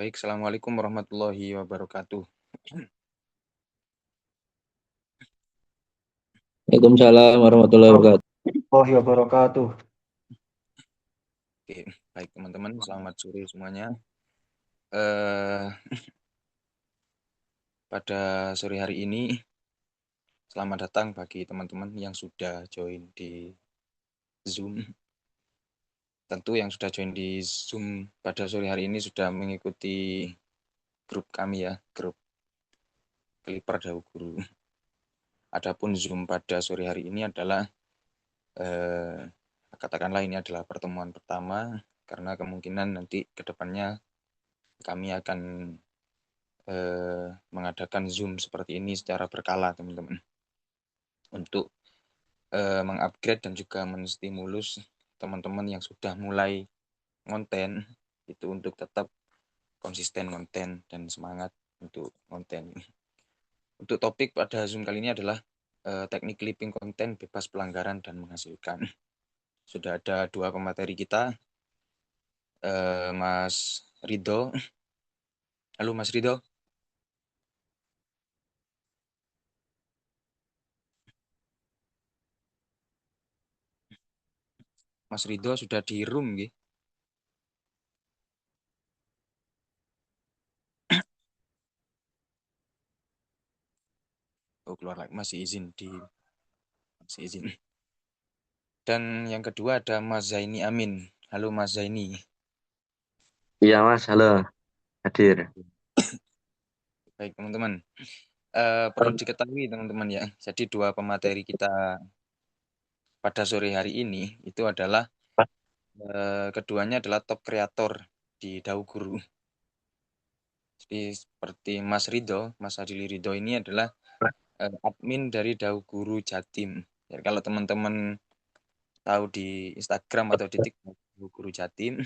Baik, Assalamualaikum warahmatullahi wabarakatuh. Waalaikumsalam warahmatullahi wabarakatuh. Warahmatullahi wabarakatuh. Oke, baik teman-teman, selamat sore semuanya. Eh, Pada sore hari ini, selamat datang bagi teman-teman yang sudah join di Zoom. Tentu yang sudah join di Zoom pada sore hari ini sudah mengikuti grup kami ya, grup Clipper Dahu Guru. Adapun Zoom pada sore hari ini adalah eh, katakanlah ini adalah pertemuan pertama karena kemungkinan nanti ke depannya kami akan mengadakan Zoom seperti ini secara berkala, teman-teman, untuk mengupgrade dan juga menstimulus teman-teman yang sudah mulai konten itu untuk tetap konsisten konten dan semangat untuk konten. Untuk topik pada Zoom kali ini adalah teknik clipping konten bebas pelanggaran dan menghasilkan. Sudah ada dua pemateri kita, Mas Ridho. Halo Mas Ridho. Mas Ridho sudah di room gitu. Oh, keluar lagi, masih izin. Dan yang kedua ada Mas Zaini Amin. Halo Mas Zaini. Iya Mas, halo, hadir. Baik teman-teman. Perlu diketahui teman-teman ya. Jadi dua pemateri kita pada sore hari ini itu adalah keduanya adalah top kreator di Dahu Guru. Jadi seperti Mas Ridho, Mas Adili Ridho ini adalah admin dari Dahu Guru Jatim. Ya, kalau teman-teman tahu di Instagram atau di TikTok Dahu Guru Jatim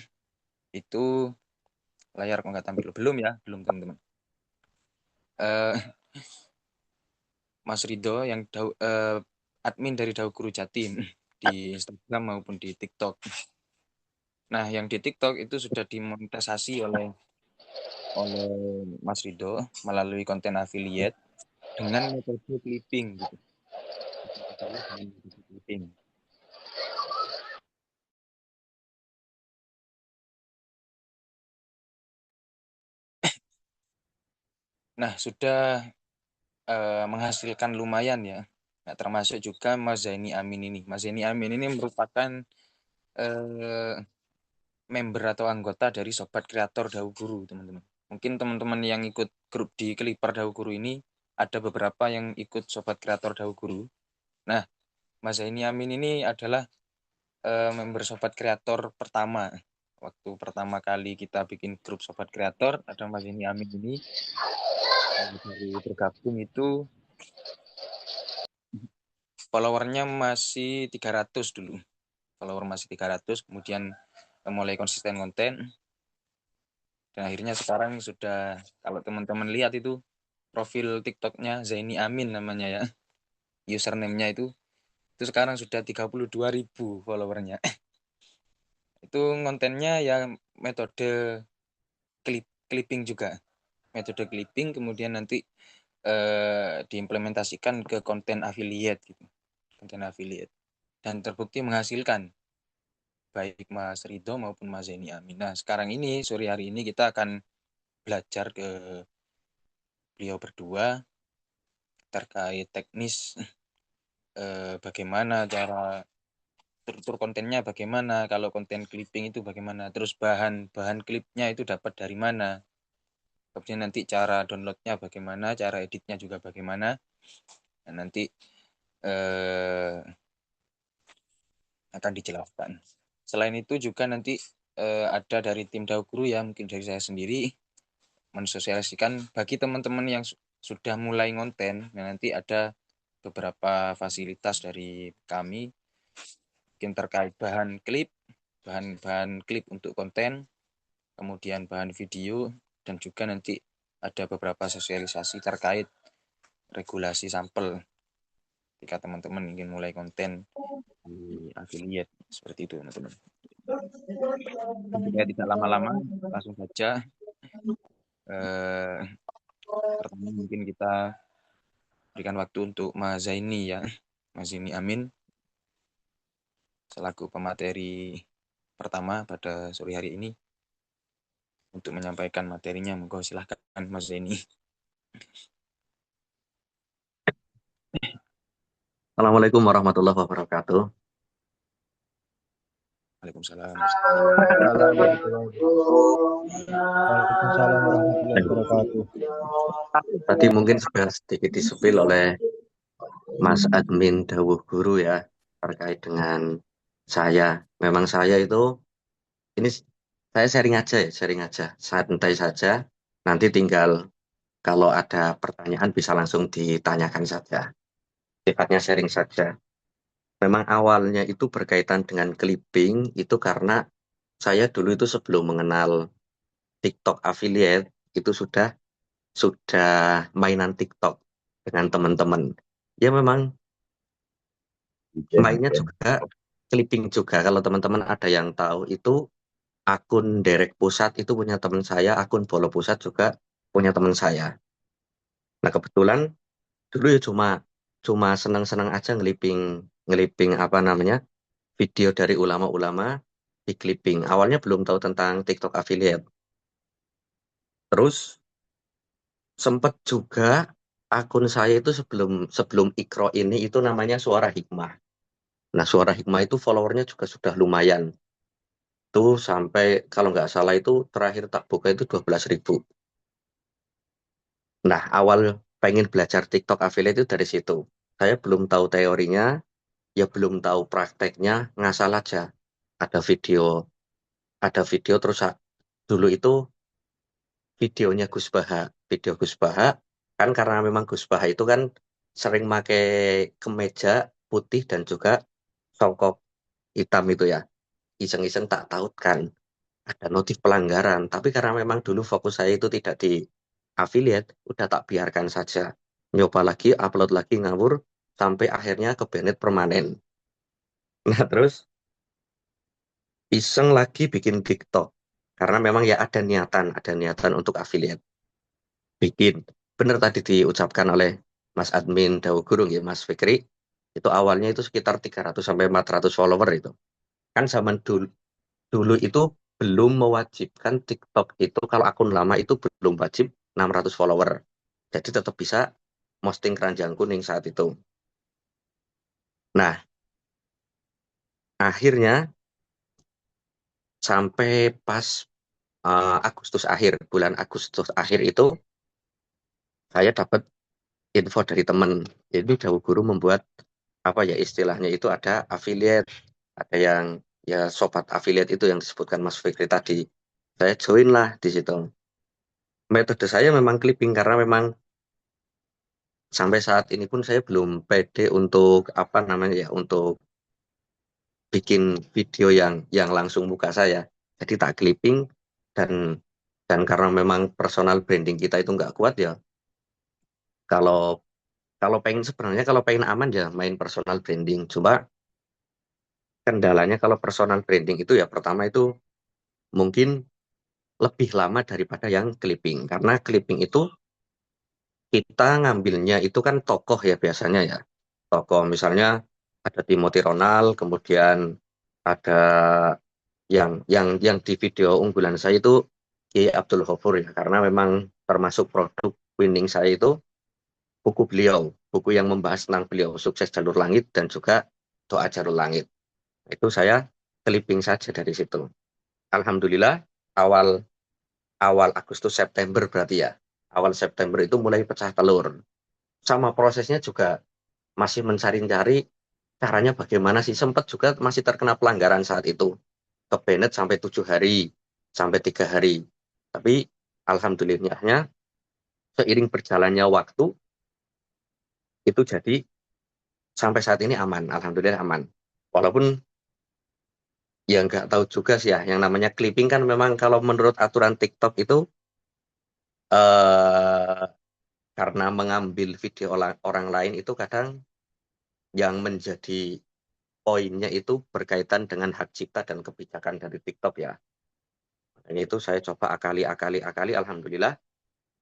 itu layar kok nggak tampil, belum ya, belum teman-teman. Eh, Mas Ridho yang admin dari Dahu Guru Jatim di Instagram maupun di TikTok. Nah, yang di TikTok itu sudah dimonetisasi oleh Mas Ridho melalui konten affiliate dengan metode clipping gitu. Dengan metode clipping. Nah, sudah menghasilkan lumayan ya. Nah, termasuk juga Mas Zaini Amin ini. Mas Zaini Amin ini merupakan eh, member atau anggota dari Sobat Kreator Dahu Guru, teman-teman. Mungkin teman-teman yang ikut grup di Kelipar Dahu Guru ini ada beberapa yang ikut Sobat Kreator Dahu Guru. Nah, Mas Zaini Amin ini adalah member Sobat Kreator pertama. Waktu pertama kali kita bikin grup Sobat Kreator, ada Mas Zaini Amin ini baru bergabung itu followernya masih 300 dulu. Follower masih 300, kemudian mulai konsisten konten. Dan akhirnya sekarang sudah, kalau teman-teman lihat itu, profil TikToknya Zaini Amin namanya ya. Username-nya itu sekarang sudah 32.000 followernya. Itu kontennya ya metode clipping juga. Metode clipping kemudian nanti diimplementasikan ke konten affiliate gitu. Konten affiliate. Dan terbukti menghasilkan baik Mas Ridho maupun Mas Zaini Amin. Nah, sekarang ini sore hari ini kita akan belajar ke beliau berdua terkait teknis bagaimana cara struktur kontennya, bagaimana kalau konten clipping itu bagaimana, terus bahan klipnya itu dapat dari mana, kemudian nanti cara downloadnya bagaimana, cara editnya juga bagaimana. Nah, nanti eh, akan dijelaskan. Selain itu juga nanti ada dari tim Dahu Guru ya, mungkin dari saya sendiri mensosialisasikan bagi teman-teman yang sudah mulai ngonten. Nah, nanti ada beberapa fasilitas dari kami mungkin terkait bahan-bahan klip untuk konten, kemudian bahan video, dan juga nanti ada beberapa sosialisasi terkait regulasi sampel jika teman-teman ingin mulai konten di affiliate seperti itu, teman-teman. Supaya tidak lama-lama, langsung saja Eh, Pertama mungkin kita berikan waktu untuk Mas Zaini ya, Mas Zaini Amin selaku pemateri pertama pada sore hari ini untuk menyampaikan materinya. Monggo silahkan Mas Zaini. Assalamualaikum warahmatullahi wabarakatuh. Waalaikumsalam Mas. Waalaikumsalam warahmatullahi wabarakatuh. Waalaikumsalam warahmatullahi wabarakatuh. Tadi mungkin sudah sedikit disupil oleh Mas Admin Dawuh Guru ya, terkait dengan saya. Memang saya itu, ini saya sharing aja ya, sharing aja. Santai saja, nanti tinggal kalau ada pertanyaan bisa langsung ditanyakan saja. Sifatnya sharing saja. Memang awalnya itu berkaitan dengan clipping, itu karena saya dulu itu sebelum mengenal TikTok affiliate, itu sudah mainan TikTok dengan teman-teman. Ya memang mainnya juga clipping juga. Kalau teman-teman ada yang tahu itu akun Derek Pusat itu punya teman saya, akun Bolo Pusat juga punya teman saya. Nah kebetulan dulu ya cuma cuma senang-senang aja ngeliping ngeliping apa namanya video dari ulama-ulama di clipping. Awalnya belum tahu tentang TikTok affiliate. Terus sempet juga akun saya itu sebelum sebelum Ikro ini itu namanya Suara Hikmah. Nah, Suara Hikmah itu followernya juga sudah lumayan. Tuh sampai kalau nggak salah itu terakhir tak buka itu 12.000. Nah, awal pengen belajar TikTok affiliate itu dari situ. Saya belum tahu teorinya, ya belum tahu prakteknya, ngasal aja. Ada video, ada video terus dulu itu videonya Gus Baha. Video Gus Baha, kan karena memang Gus Baha itu kan sering pakai kemeja putih dan juga songkok hitam itu ya. Iseng-iseng tak tahu kan ada notif pelanggaran. Tapi karena memang dulu fokus saya itu tidak di affiliate, udah tak biarkan saja. Nyoba lagi, upload lagi ngawur, sampai akhirnya ke banned permanen. Nah terus iseng lagi bikin TikTok. Karena memang ya ada niatan untuk affiliate. Bikin. Benar tadi diucapkan oleh Mas Admin Dawu Gurung ya, Mas Fikri. Itu awalnya itu sekitar 300 sampai 400 follower itu. Kan zaman dulu, dulu itu belum mewajibkan TikTok itu kalau akun lama itu belum wajib 600 follower. Jadi tetap bisa posting keranjang kuning saat itu. Nah, akhirnya sampai pas Agustus akhir, bulan Agustus akhir itu saya dapat info dari teman. Itu Dawu Guru membuat apa ya istilahnya itu ada affiliate, ada yang ya sobat affiliate itu yang disebutkan Mas Fikri tadi. Saya join lah di situ. Metode saya memang clipping karena memang sampai saat ini pun saya belum pede untuk apa namanya ya untuk bikin video yang langsung muka saya. Jadi tak clipping dan dan karena memang personal branding kita itu nggak kuat ya. Kalau kalau pengen sebenarnya kalau pengen aman ya main personal branding. Coba kendalanya kalau personal branding itu ya pertama itu mungkin lebih lama daripada yang clipping karena clipping itu kita ngambilnya itu kan tokoh ya biasanya ya. Tokoh misalnya ada Timothy Ronald, kemudian ada yang di video unggulan saya itu Kiai Abdul Ghafur ya, karena memang termasuk produk winning saya itu buku beliau, buku yang membahas tentang beliau, Sukses Jalur Langit dan juga Doa Jalur Langit. Itu saya clipping saja dari situ. Alhamdulillah awal awal Agustus September berarti ya. Awal September itu mulai pecah telur. Sama prosesnya juga masih mencari-cari caranya bagaimana sih. Sempat juga masih terkena pelanggaran saat itu. Ke banned sampai 7 hari, sampai 3 hari. Tapi alhamdulillahnya seiring berjalannya waktu itu jadi sampai saat ini aman. Alhamdulillah aman. Walaupun ya nggak tahu juga sih ya. Yang namanya clipping kan memang kalau menurut aturan TikTok itu eh, karena mengambil video orang lain itu kadang yang menjadi poinnya itu berkaitan dengan hak cipta dan kebijakan dari TikTok ya. Makanya itu saya coba akali, akali, akali, alhamdulillah.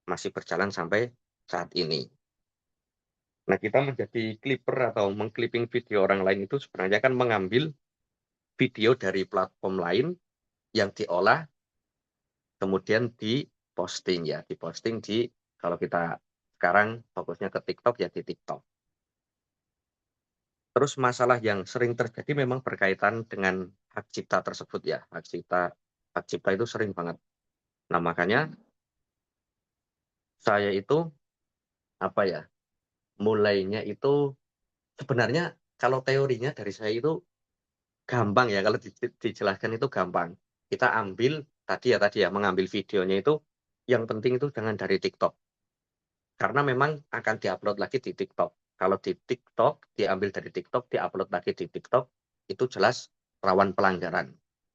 masih berjalan sampai saat ini. Nah, kita menjadi clipper atau mengclipping video orang lain itu sebenarnya kan mengambil video dari platform lain yang diolah, kemudian diposting ya, diposting di, kalau kita sekarang fokusnya ke TikTok ya di TikTok. Terus masalah yang sering terjadi memang berkaitan dengan hak cipta tersebut ya, hak cipta itu sering banget. Nah, makanya saya itu apa ya, mulainya itu sebenarnya kalau teorinya dari saya itu gampang ya, kalau dijelaskan itu gampang. Kita ambil tadi ya mengambil videonya itu, yang penting itu jangan dari TikTok. Karena memang akan diupload lagi di TikTok. Kalau di TikTok diambil dari TikTok, diupload lagi di TikTok, itu jelas rawan pelanggaran.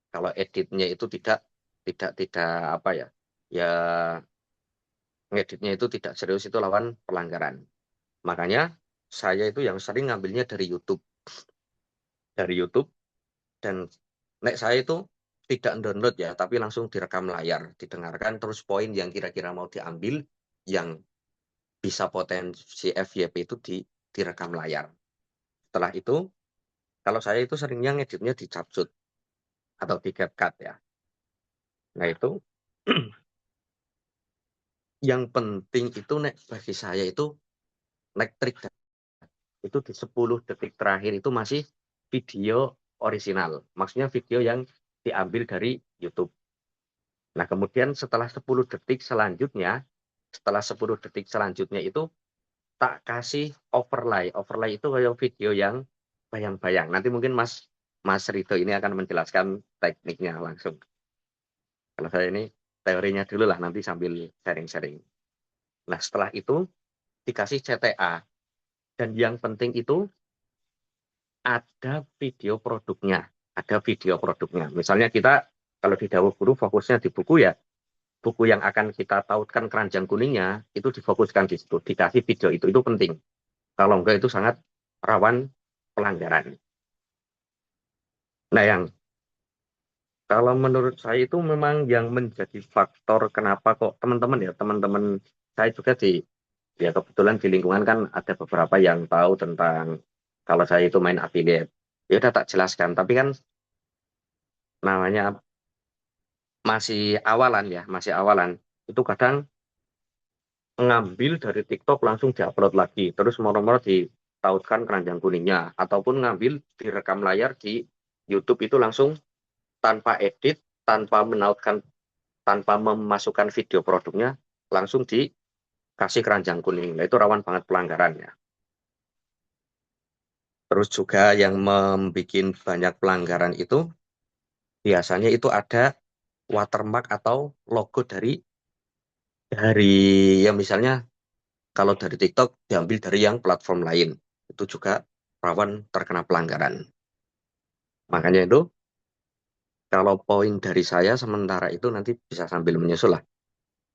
Kalau editnya itu tidak apa ya, ya ngeditnya itu tidak serius, itu lawan pelanggaran. Makanya saya itu yang sering ngambilnya dari YouTube. Dari YouTube, dan saya itu tidak download ya, tapi langsung direkam layar, didengarkan, terus poin yang kira-kira mau diambil, yang bisa potensi FYP itu direkam layar. Setelah itu, kalau saya itu seringnya ngeditnya di Capcut atau di CapCut ya. Nah itu, yang penting itu bagi saya itu trik itu di 10 detik terakhir itu masih video original. Maksudnya video yang diambil dari YouTube. Nah, kemudian setelah 10 detik selanjutnya, itu tak kasih overlay. Overlay itu kayak video yang bayang-bayang. Nanti mungkin Mas Rido ini akan menjelaskan tekniknya langsung. Kalau saya ini teorinya dulu lah, nanti sambil sharing-sharing. Nah, setelah itu dikasih CTA. Dan yang penting itu ada video produknya. Ada video produknya. Misalnya kita kalau di Dawuh Guru fokusnya di buku ya, buku yang akan kita tautkan keranjang kuningnya itu difokuskan di situ, dikasih video itu penting. Kalau enggak itu sangat rawan pelanggaran. Nah, yang kalau menurut saya itu memang yang menjadi faktor kenapa kok teman-teman saya juga ya kebetulan di lingkungan kan ada beberapa yang tahu tentang kalau saya itu main affiliate. Ya udah tak jelaskan, tapi kan namanya masih awalan ya, masih awalan. Itu kadang ngambil dari TikTok langsung diupload lagi, terus moro-moro ditautkan keranjang kuningnya, ataupun ngambil direkam layar di YouTube itu langsung tanpa edit, tanpa menautkan, tanpa memasukkan video produknya, langsung dikasih keranjang kuning. Nah, itu rawan banget pelanggarannya. Terus juga yang membuat banyak pelanggaran itu biasanya itu ada watermark atau logo dari ya misalnya kalau dari TikTok diambil dari yang platform lain, itu juga rawan terkena pelanggaran. Makanya itu, kalau poin dari saya sementara itu nanti bisa sambil menyusul lah.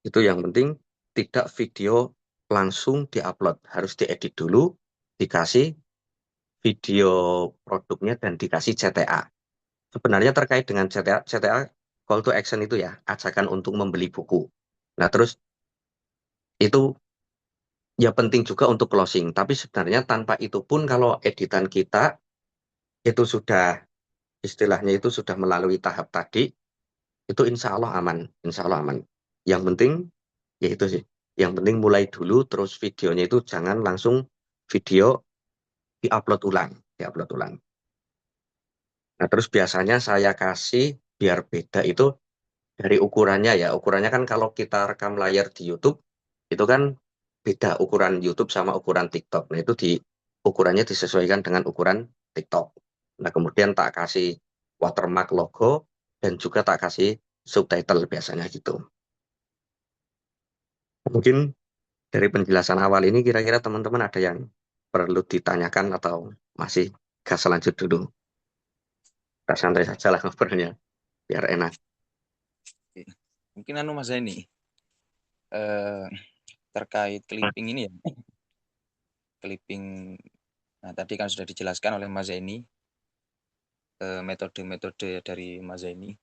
Itu yang penting tidak video langsung diupload, harus diedit dulu, dikasih video produknya dan dikasih CTA. Sebenarnya terkait dengan CTA call to action itu ya, ajakan untuk membeli buku. Nah, terus itu ya penting juga untuk closing, tapi sebenarnya tanpa itu pun kalau editan kita itu sudah istilahnya itu sudah melalui tahap tadi, itu insya Allah aman, insya Allah aman. Yang penting ya itu sih, yang penting mulai dulu, terus videonya itu jangan langsung video diupload ulang. Nah, terus biasanya saya kasih biar beda itu dari ukurannya ya, ukurannya kan kalau kita rekam layar di YouTube itu kan beda ukuran YouTube sama ukuran TikTok. Nah, itu ukurannya disesuaikan dengan ukuran TikTok. Nah, kemudian tak kasih watermark logo dan juga tak kasih subtitle biasanya gitu. Mungkin dari penjelasan awal ini kira-kira teman-teman ada yang perlu ditanyakan atau masih gas lanjut dulu? Kita santai saja lah ngobrolnya biar enak. Mungkin Mas Zaini terkait clipping ini ya. Clipping, nah tadi kan sudah dijelaskan oleh Mas Zaini metode-metode dari Mas Zaini.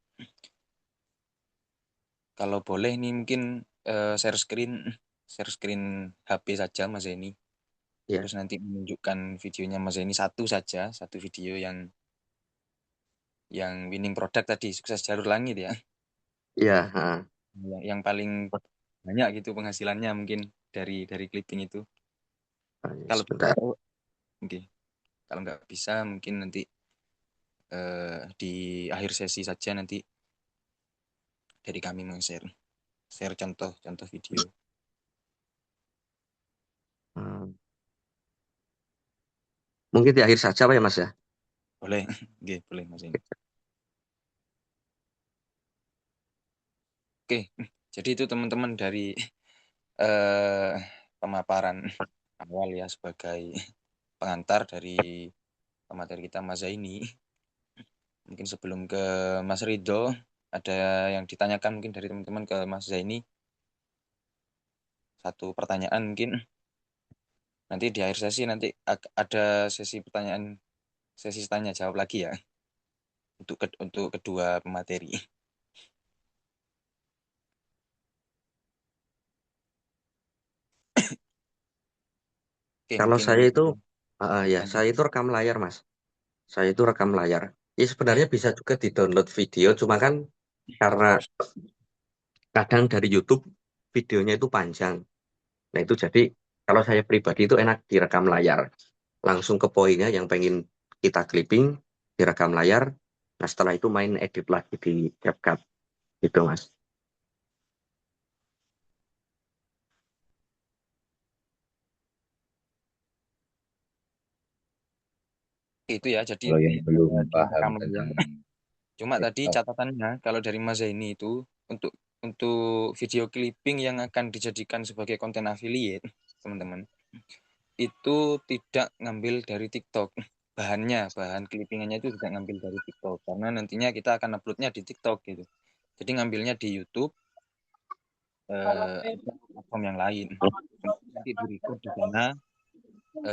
Kalau boleh nih mungkin share screen HP saja Mas Zeni. Ya. Terus nanti menunjukkan videonya Mas Zeni satu saja, satu video yang winning product tadi, sukses jalur langit ya. Iya, Yang paling banyak gitu penghasilannya mungkin dari clipping itu. Kalau bisa, sebentar. oke. Kalau nggak bisa mungkin nanti di akhir sesi saja nanti dari kami share contoh video. Mungkin di akhir saja Pak ya Mas ya. Boleh, oke, boleh Mas ini. Oke, jadi itu teman-teman dari pemaparan awal ya sebagai pengantar dari pemateri kita Mas Zaini. Mungkin sebelum ke Mas Ridho, ada yang ditanyakan mungkin dari teman-teman ke Mas Zaini. Satu pertanyaan mungkin. Nanti di akhir sesi nanti ada sesi tanya jawab lagi ya untuk kedua pemateri. Oke, Kalau mungkin saya itu ya lanjut. saya itu rekam layar Mas. Saya itu rekam layar. Ya sebenarnya bisa juga di-download video, cuma kan karena kadang dari YouTube videonya itu panjang. Nah itu jadi kalau saya pribadi itu enak direkam layar. Langsung ke poinnya yang pengen kita clipping, direkam layar. Nah setelah itu main edit lagi di CapCut. Gitu Mas. Itu ya, jadi Kalau yang belum paham direkam layar. tentang Cuma tadi TikTok, catatannya kalau dari Mas Zaini itu untuk untuk video clipping yang akan dijadikan sebagai konten affiliate, teman-teman, itu tidak ngambil dari TikTok. Bahan clippingannya itu tidak ngambil dari TikTok karena nantinya kita akan uploadnya di TikTok gitu. Jadi ngambilnya di YouTube atau platform yang lain. Nanti di record di sana.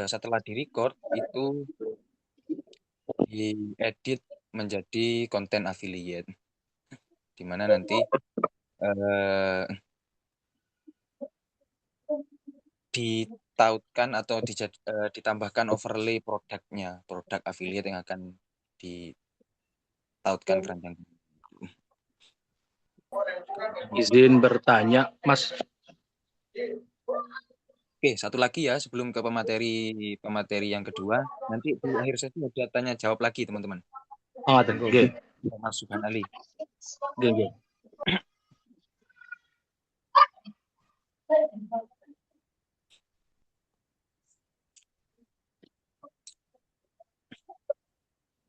Setelah di record itu diedit menjadi konten affiliate, di mana nanti eh, ditautkan atau ditambahkan overlay produk affiliate yang akan ditautkan keranjang. Izin bertanya, Mas. Oke, satu lagi ya sebelum ke pemateri yang kedua, nanti di akhir sesi ada tanya jawab lagi teman-teman. Oh, Monggo, oke. Mas Subhan Ali. Oke.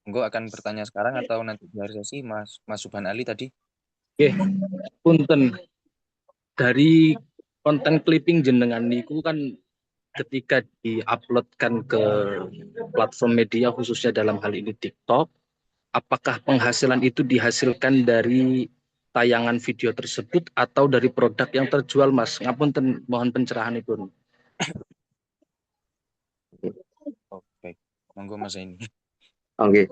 Monggo akan bertanya sekarang atau nanti di akhir sesi Mas Subhan Ali tadi. Oke, punten. Dari konten clipping jenengan niku kan ketika diuploadkan ke platform media khususnya dalam hal ini TikTok, apakah penghasilan itu dihasilkan dari tayangan video tersebut atau dari produk yang terjual, Mas? Ngapunten, mohon pencerahan itu. Oke, monggo Mas ini. Oke.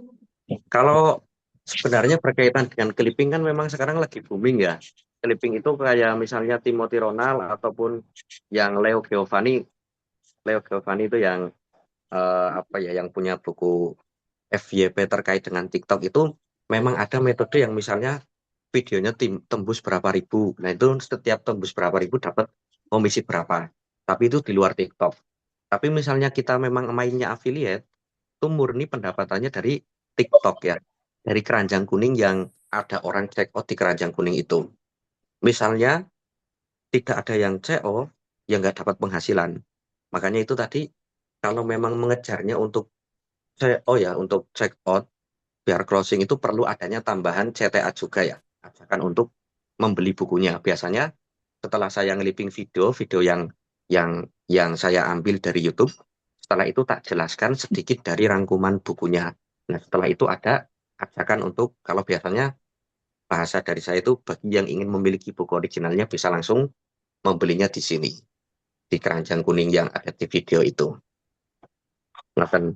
Kalau sebenarnya berkaitan dengan clipping kan memang sekarang lagi booming ya. Clipping itu kayak misalnya Timothy Ronald ataupun yang Leo Giovanni. Leo Giovanni itu yang apa ya, yang punya buku FYP terkait dengan TikTok itu memang ada metode yang misalnya videonya tembus berapa ribu. Nah itu setiap tembus berapa ribu dapat komisi berapa. Tapi itu di luar TikTok. Tapi misalnya kita memang mainnya affiliate, itu murni pendapatannya dari TikTok ya. Dari keranjang kuning yang ada orang check out di keranjang kuning itu. Misalnya tidak ada yang CO, ya nggak dapat penghasilan. Makanya itu tadi, kalau memang mengejarnya untuk CO ya, untuk check out, biar closing itu perlu adanya tambahan CTA juga ya. Ajakan untuk membeli bukunya. Biasanya setelah saya ngeliping video yang saya ambil dari YouTube, setelah itu tak jelaskan sedikit dari rangkuman bukunya. Nah, setelah itu ada ajakan untuk, kalau biasanya bahasa dari saya itu, bagi yang ingin memiliki buku originalnya bisa langsung membelinya di sini, di keranjang kuning yang ada di video itu. Nah, kan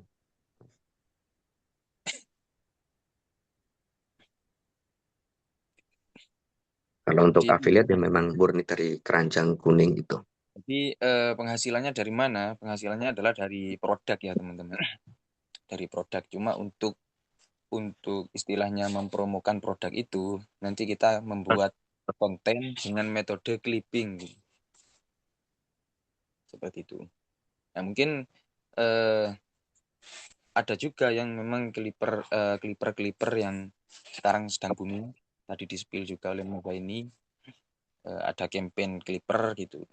Kalau untuk Jadi affiliate ya memang murni dari keranjang kuning itu. Jadi penghasilannya dari mana? Penghasilannya adalah dari produk ya teman-teman. Dari produk. Cuma untuk istilahnya mempromokan produk itu nanti kita membuat konten dengan metode clipping seperti itu. Nah mungkin eh, ada juga yang memang clipper yang sekarang sedang booming. Tadi di spill juga oleh Moga ini ada campaign clipper gitu.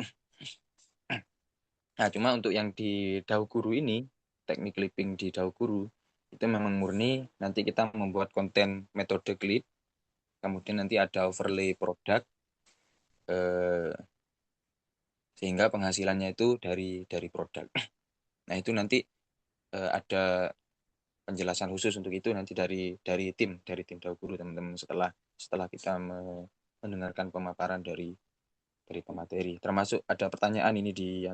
Nah, cuma untuk yang di Dauguru ini, teknik clipping di Dauguru, itu memang murni nanti kita membuat konten metode clip, kemudian nanti ada overlay produk, eh, sehingga penghasilannya itu dari produk. Nah, itu nanti ada penjelasan khusus untuk itu nanti dari tim Dauguru teman-teman setelah kita mendengarkan pemaparan dari pemateri. Termasuk ada pertanyaan ini di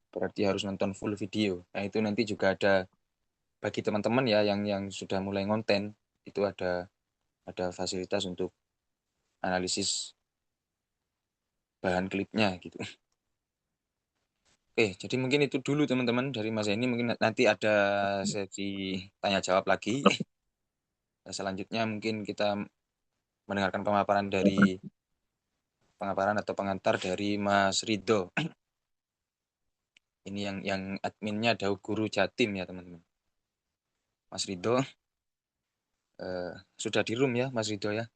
berarti harus nonton full video. Nah, itu nanti juga ada bagi teman-teman ya yang sudah mulai ngonten itu ada fasilitas untuk analisis bahan klipnya gitu. Oke, jadi mungkin itu dulu teman-teman dari Mas ini mungkin nanti ada sesi tanya jawab lagi. Selanjutnya mungkin kita mendengarkan pemaparan atau pengantar dari Mas Rido. Ini yang adminnya ada Guru Jatim ya teman-teman. Mas Rido sudah di room ya Mas Rido ya.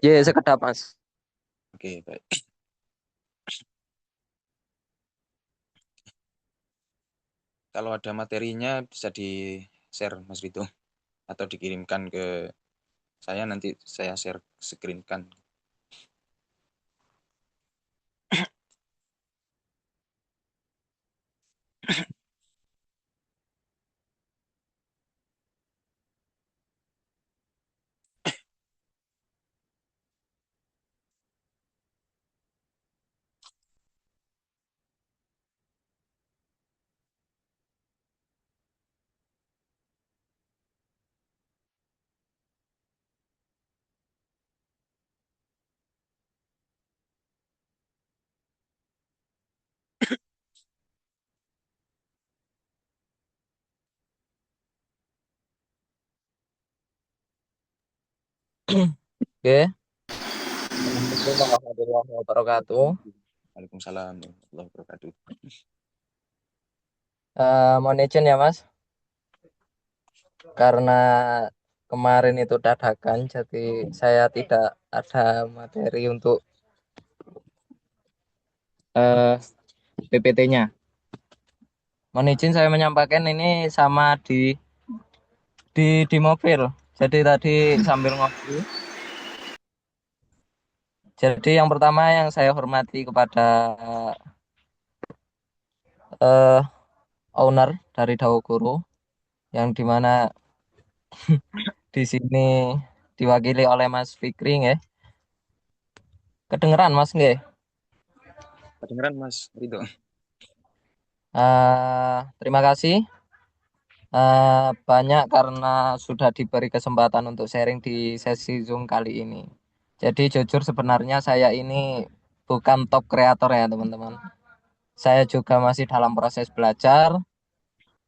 Ya, sekedap Mas. Oke, baik. Kalau ada materinya bisa di-share Mas Rido atau dikirimkan ke saya nanti saya share screen-kan. Oke. Assalamualaikum warahmatullahi wabarakatuh. Waalaikumsalam warahmatullahi wabarakatuh. Mohon izin ya Mas, karena kemarin itu dadakan, jadi saya tidak ada materi untuk PPT-nya. Mohon izin saya menyampaikan ini sama di mobil. Jadi tadi sambil ngopi. Jadi yang pertama yang saya hormati kepada eh, owner dari Dauguru, yang dimana di sini diwakili oleh Mas Fikri, ya. Kedengeran Mas, nggih? Kedengeran Mas Rido. Terima kasih banyak karena sudah diberi kesempatan untuk sharing di sesi Zoom kali ini. Jadi jujur sebenarnya saya ini bukan top kreator ya teman-teman. Saya juga masih dalam proses belajar.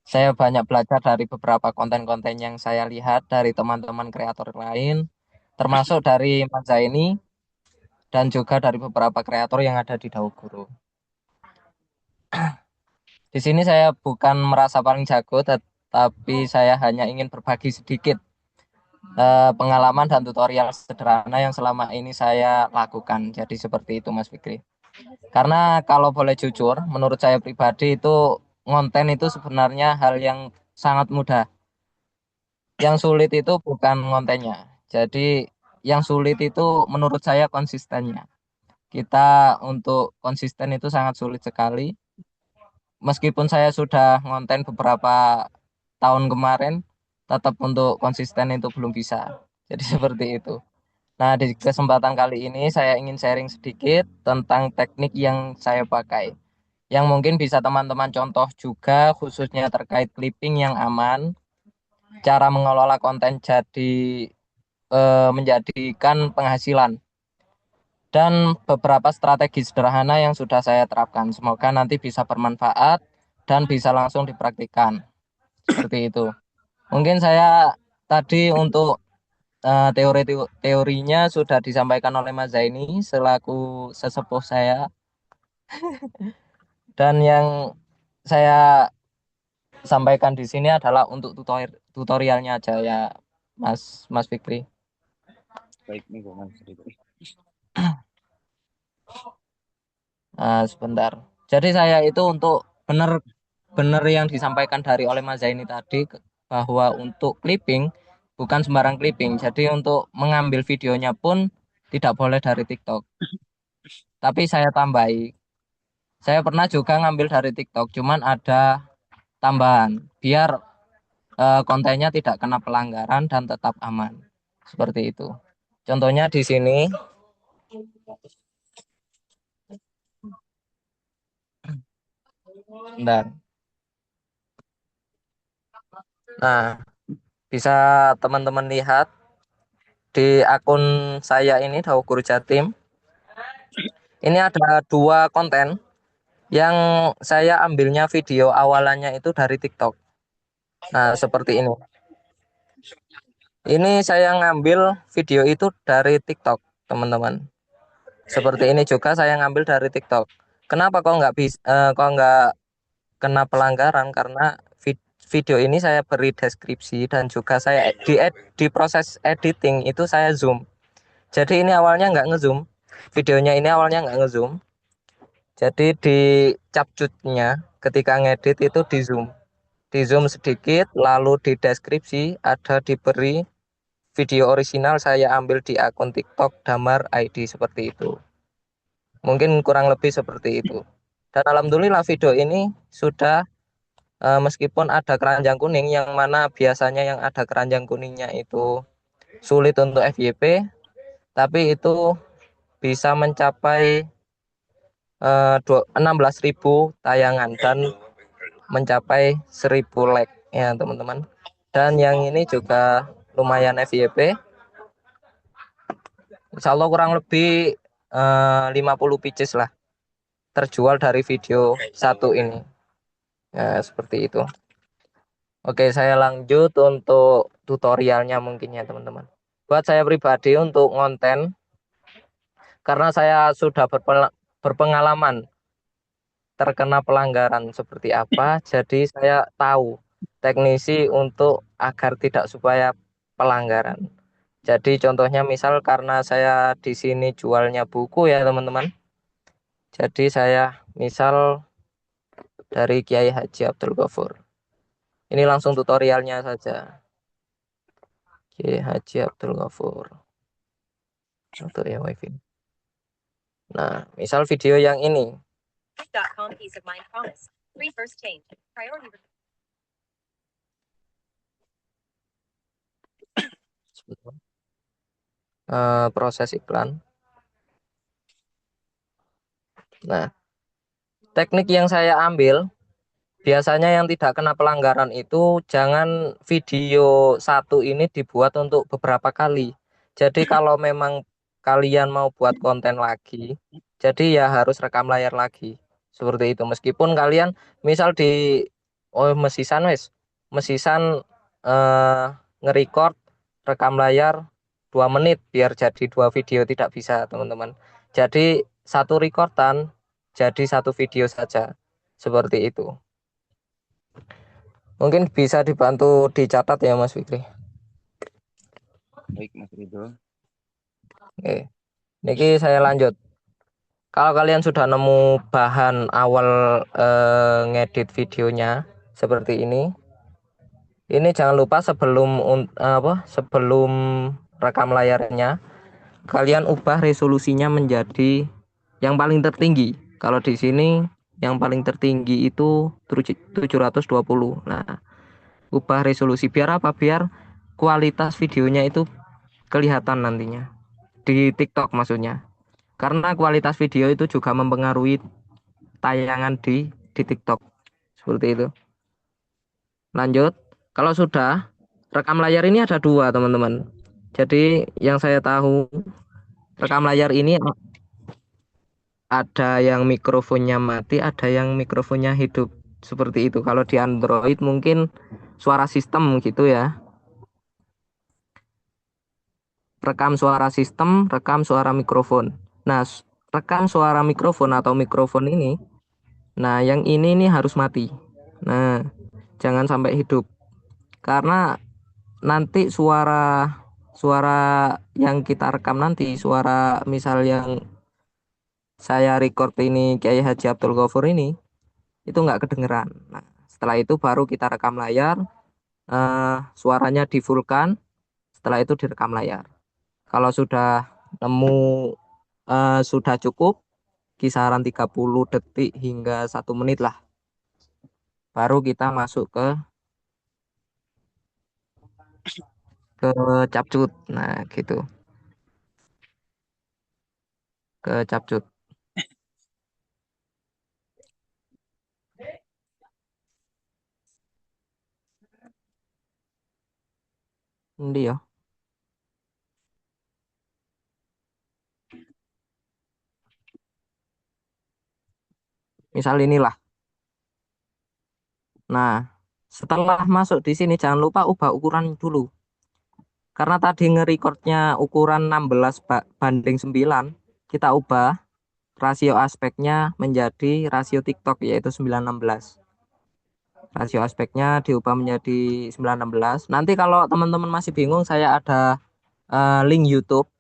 Saya banyak belajar dari beberapa konten-konten yang saya lihat dari teman-teman kreator lain, termasuk dari Mas Zaini dan juga dari beberapa kreator yang ada di Dauguru. Di sini saya bukan merasa paling jago, tetapi saya hanya ingin berbagi sedikit pengalaman dan tutorial sederhana yang selama ini saya lakukan. Jadi seperti itu Mas Fikri. Karena kalau boleh jujur, menurut saya pribadi itu ngonten itu sebenarnya hal yang sangat mudah. Yang sulit itu bukan ngontennya. Jadi yang sulit itu menurut saya konsistennya. Kita untuk konsisten itu sangat sulit sekali. Meskipun saya sudah ngonten beberapa tahun kemarin, tetap untuk konsisten itu belum bisa. Jadi seperti itu. Nah, di kesempatan kali ini saya ingin sharing sedikit tentang teknik yang saya pakai. Yang mungkin bisa teman-teman contoh juga khususnya terkait clipping yang aman, cara mengelola konten jadi menjadikan penghasilan dan beberapa strategi sederhana yang sudah saya terapkan. Semoga nanti bisa bermanfaat dan bisa langsung dipraktikkan. Seperti itu. Mungkin saya tadi untuk teorinya sudah disampaikan oleh Mas Zaini selaku sesepuh saya, dan yang saya sampaikan di sini adalah untuk tutorialnya aja ya, Mas Fikri. Baik nih Mas Ridho. Sebentar. Jadi saya itu untuk benar yang disampaikan dari oleh Mas Zaini tadi bahwa untuk clipping bukan sembarang clipping. Jadi untuk mengambil videonya pun tidak boleh dari TikTok. Tapi saya tambahi, saya pernah juga ngambil dari TikTok, cuman ada tambahan biar kontennya tidak kena pelanggaran dan tetap aman. Seperti itu. Contohnya di sini. Bentar. Nah, bisa teman-teman lihat di akun saya ini Dawu Guru Jatim. Ini ada 2 konten yang saya ambilnya video awalannya itu dari TikTok. Nah, seperti ini. Ini saya ngambil video itu dari TikTok, teman-teman. Seperti ini juga saya ngambil dari TikTok. Kenapa kok nggak kena pelanggaran? Karena video ini saya beri deskripsi dan juga saya di proses editing itu saya zoom. Jadi ini awalnya nggak ngezoom. Videonya ini awalnya nggak ngezoom. Jadi di capcutnya ketika ngedit itu di zoom. Di zoom sedikit, lalu di deskripsi ada diberi video original saya ambil di akun TikTok Damar ID seperti itu. Mungkin kurang lebih seperti itu. Dan alhamdulillah video ini sudah meskipun ada keranjang kuning yang mana biasanya yang ada keranjang kuningnya itu sulit untuk FYP, tapi itu bisa mencapai 16.000 tayangan dan mencapai 1.000 like ya teman-teman. Dan yang ini juga lumayan FYP. Insya Allah kurang lebih 50 pieces lah terjual dari video satu ini. Ya, seperti itu. Oke, saya lanjut untuk tutorialnya mungkin ya teman-teman. Buat saya pribadi untuk konten, karena saya sudah berpengalaman terkena pelanggaran seperti apa, jadi saya tahu teknisi untuk agar tidak supaya pelanggaran. Jadi contohnya misal karena saya di sini jualnya buku ya teman-teman. Jadi saya misal dari Kiai Haji Abdul Ghafur. Ini langsung tutorialnya saja. Kiai Haji Abdul Ghafur. Untuk ya wifi. Nah, misal video yang ini. Proses iklan. Nah, teknik yang saya ambil biasanya yang tidak kena pelanggaran itu jangan video satu ini dibuat untuk beberapa kali. Jadi kalau memang kalian mau buat konten lagi, jadi ya harus rekam layar lagi. Seperti itu. Meskipun kalian misal di mesisan nge-record rekam layar 2 menit biar jadi 2 video tidak bisa, teman-teman. Jadi satu recordan jadi satu video saja. Seperti itu. Mungkin bisa dibantu dicatat ya Mas Fikri. Baik Mas Ridho. Oke. Niki saya lanjut. Kalau kalian sudah nemu bahan awal ngedit videonya seperti ini jangan lupa sebelum rekam layarnya kalian ubah resolusinya menjadi yang paling tertinggi. Kalau di sini yang paling tertinggi itu 720. Nah, ubah resolusi biar apa? Biar kualitas videonya itu kelihatan nantinya di TikTok maksudnya. Karena kualitas video itu juga mempengaruhi tayangan di TikTok. Seperti itu. Lanjut. Kalau sudah rekam layar ini ada 2, teman-teman. Jadi yang saya tahu rekam layar ini ada yang mikrofonnya mati, ada yang mikrofonnya hidup. Seperti itu. Kalau di Android mungkin suara sistem gitu ya. Rekam suara sistem, rekam suara mikrofon. Nah, rekam suara mikrofon atau mikrofon ini, nah yang ini nih harus mati. Nah, jangan sampai hidup. Karena nanti suara suara yang kita rekam nanti, suara misal yang saya record ini Kiai Haji Abdul Ghafur ini, itu nggak kedengeran. Nah, setelah itu baru kita rekam layar, suaranya di-fullkan, setelah itu direkam layar. Kalau sudah nemu sudah cukup, kisaran 30 detik hingga 1 menit lah, baru kita masuk ke capcut. Nah, gitu. Ke capcut. Ini ya. Misal inilah. Nah, setelah masuk di sini jangan lupa ubah ukuran dulu. Karena tadi nge-recordnya ukuran 16 banding 9, kita ubah rasio aspeknya menjadi rasio TikTok yaitu 9:16. Rasio aspeknya diubah menjadi 9:16. Nanti kalau teman-teman masih bingung, saya ada link YouTube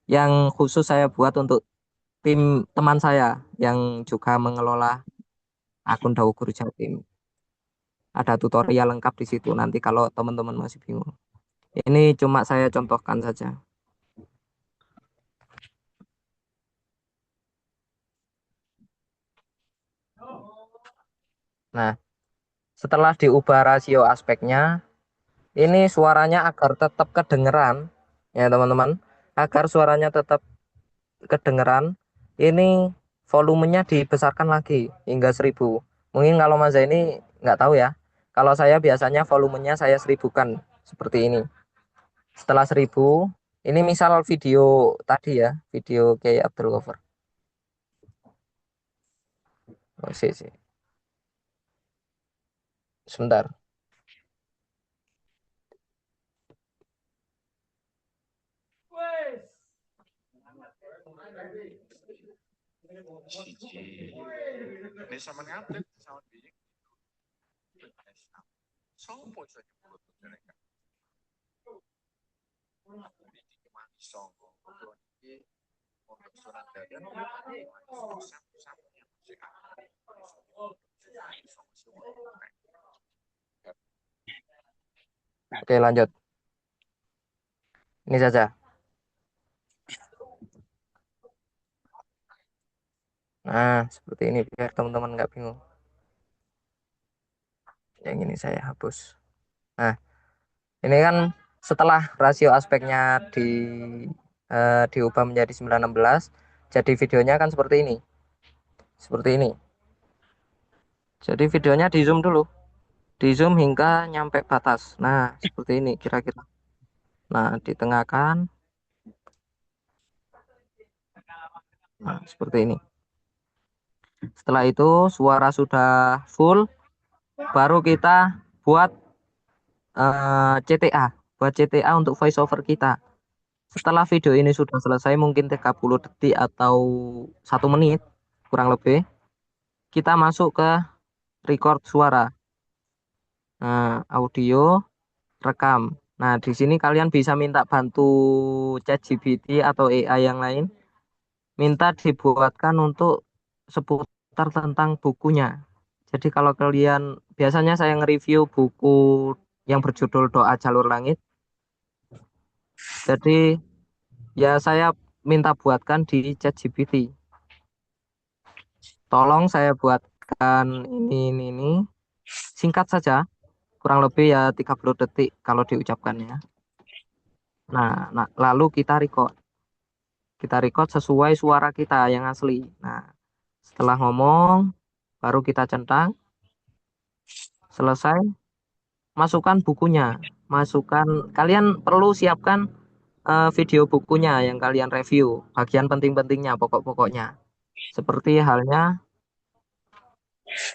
yang khusus saya buat untuk tim teman saya yang juga mengelola akun Dawu Guru Jatim. Ada tutorial lengkap di situ nanti kalau teman-teman masih bingung. Ini cuma saya contohkan saja. Nah, setelah diubah rasio aspeknya, ini suaranya agar tetap kedengeran, ya teman-teman, agar suaranya tetap kedengeran, ini volumenya dibesarkan lagi hingga 1000. Mungkin kalau Mas ini nggak tahu ya. Kalau saya biasanya volumenya saya 1000-kan seperti ini. Setelah 1000, ini misal video tadi ya, video kayak Abdul Ghaffar. Oh, sih. Sebentar. Oke, lanjut. Ini saja. Nah, seperti ini biar teman-teman nggak bingung. Yang ini saya hapus. Nah, ini kan setelah rasio aspeknya diubah menjadi 9:16, jadi videonya kan seperti ini. Seperti ini. Jadi videonya di zoom dulu. Di zoom hingga nyampe batas. Nah, seperti ini kira-kira. Nah, ditengahkan. Nah, seperti ini. Setelah itu suara sudah full, baru kita buat CTA. Buat CTA untuk voice over kita. Setelah video ini sudah selesai mungkin 30 detik atau 1 menit kurang lebih, kita masuk ke record suara. Nah, audio, rekam. Nah, di sini kalian bisa minta bantu ChatGPT atau AI yang lain, minta dibuatkan untuk seputar tentang bukunya. Jadi kalau kalian, biasanya saya nge-review buku yang berjudul Doa Jalur Langit. Jadi ya saya minta buatkan di ChatGPT. Tolong saya buatkan ini. Singkat saja, kurang lebih ya 30 detik kalau diucapkannya. Nah, lalu kita record. Kita record sesuai suara kita yang asli. Nah, setelah ngomong, baru kita centang. Selesai, masukkan bukunya. Masukkan, kalian perlu siapkan video bukunya yang kalian review, bagian penting-pentingnya, pokok-pokoknya. Seperti halnya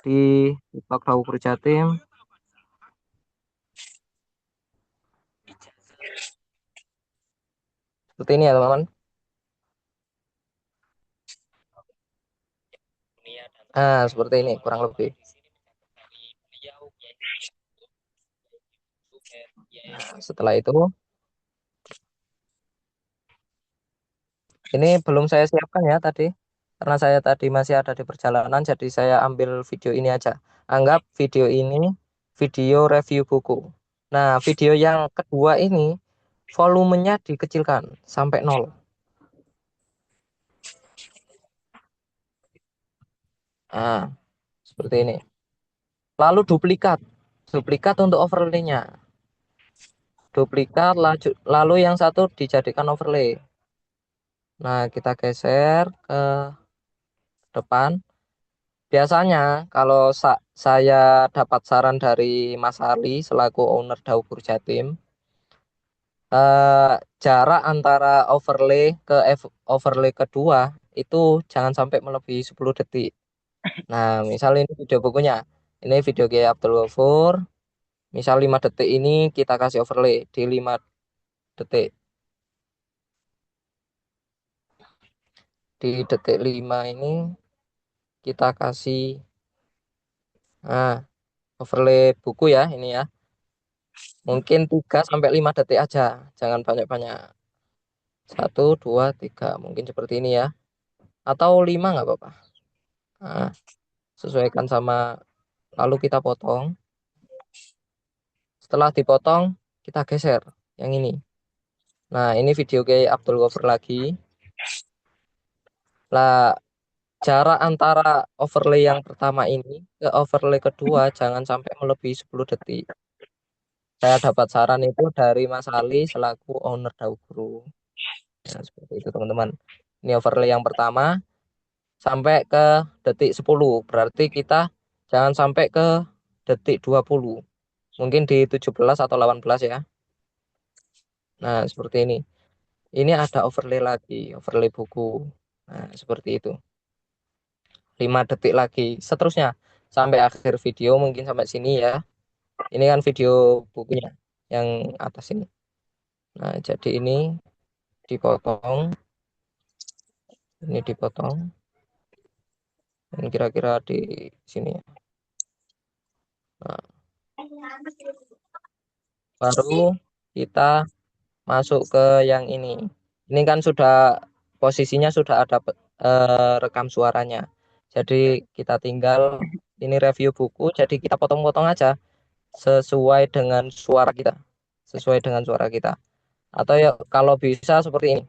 di TikTok Dawu Jatim. Seperti ini ya teman-teman. Seperti ini kurang lebih. Setelah itu, ini belum saya siapkan ya tadi, karena saya tadi masih ada di perjalanan, jadi saya ambil video ini aja. Anggap video ini video review buku. Nah, video yang kedua ini volumenya dikecilkan sampai 0. Seperti ini. Lalu duplikat untuk overlay-nya. Duplikat, lalu yang satu dijadikan overlay. Nah, kita geser ke depan. Biasanya kalau saya dapat saran dari Mas Ali selaku owner Dawu Jatim, jarak antara overlay ke overlay kedua itu jangan sampai melebihi 10 detik. Nah, misal ini video bukunya. Ini video Kiai Abdul Ghafur. Misal 5 detik ini kita kasih overlay di 5 detik. Di detik 5 ini kita kasih overlay buku ya ini ya. Mungkin 3 sampai 5 detik aja, jangan banyak-banyak. 1, 2, 3, mungkin seperti ini ya. Atau 5 nggak apa-apa. Nah, sesuaikan sama, lalu kita potong. Setelah dipotong, kita geser yang ini. Nah, ini video Kiai Abdul Ghafur lagi. Lah, jarak antara overlay yang pertama ini ke overlay kedua jangan sampai melebihi 10 detik. Saya dapat saran itu dari Mas Ali selaku owner Dawu Guru. Nah, seperti itu teman-teman. Ini overlay yang pertama sampai ke detik 10. Berarti kita jangan sampai ke detik 20. Mungkin di 17 atau 18 ya. Nah, seperti ini. Ini ada overlay lagi, overlay buku. Nah, seperti itu. 5 detik lagi. Seterusnya sampai akhir video mungkin sampai sini ya. Ini kan video bukunya yang atas ini. Nah, jadi ini dipotong. Ini dipotong. Dan kira-kira di sini ya. Nah, baru kita masuk ke yang ini. Ini kan sudah posisinya sudah ada rekam suaranya. Jadi kita tinggal ini review buku. Jadi kita potong-potong aja sesuai dengan suara kita. Sesuai dengan suara kita. Atau ya kalau bisa seperti ini.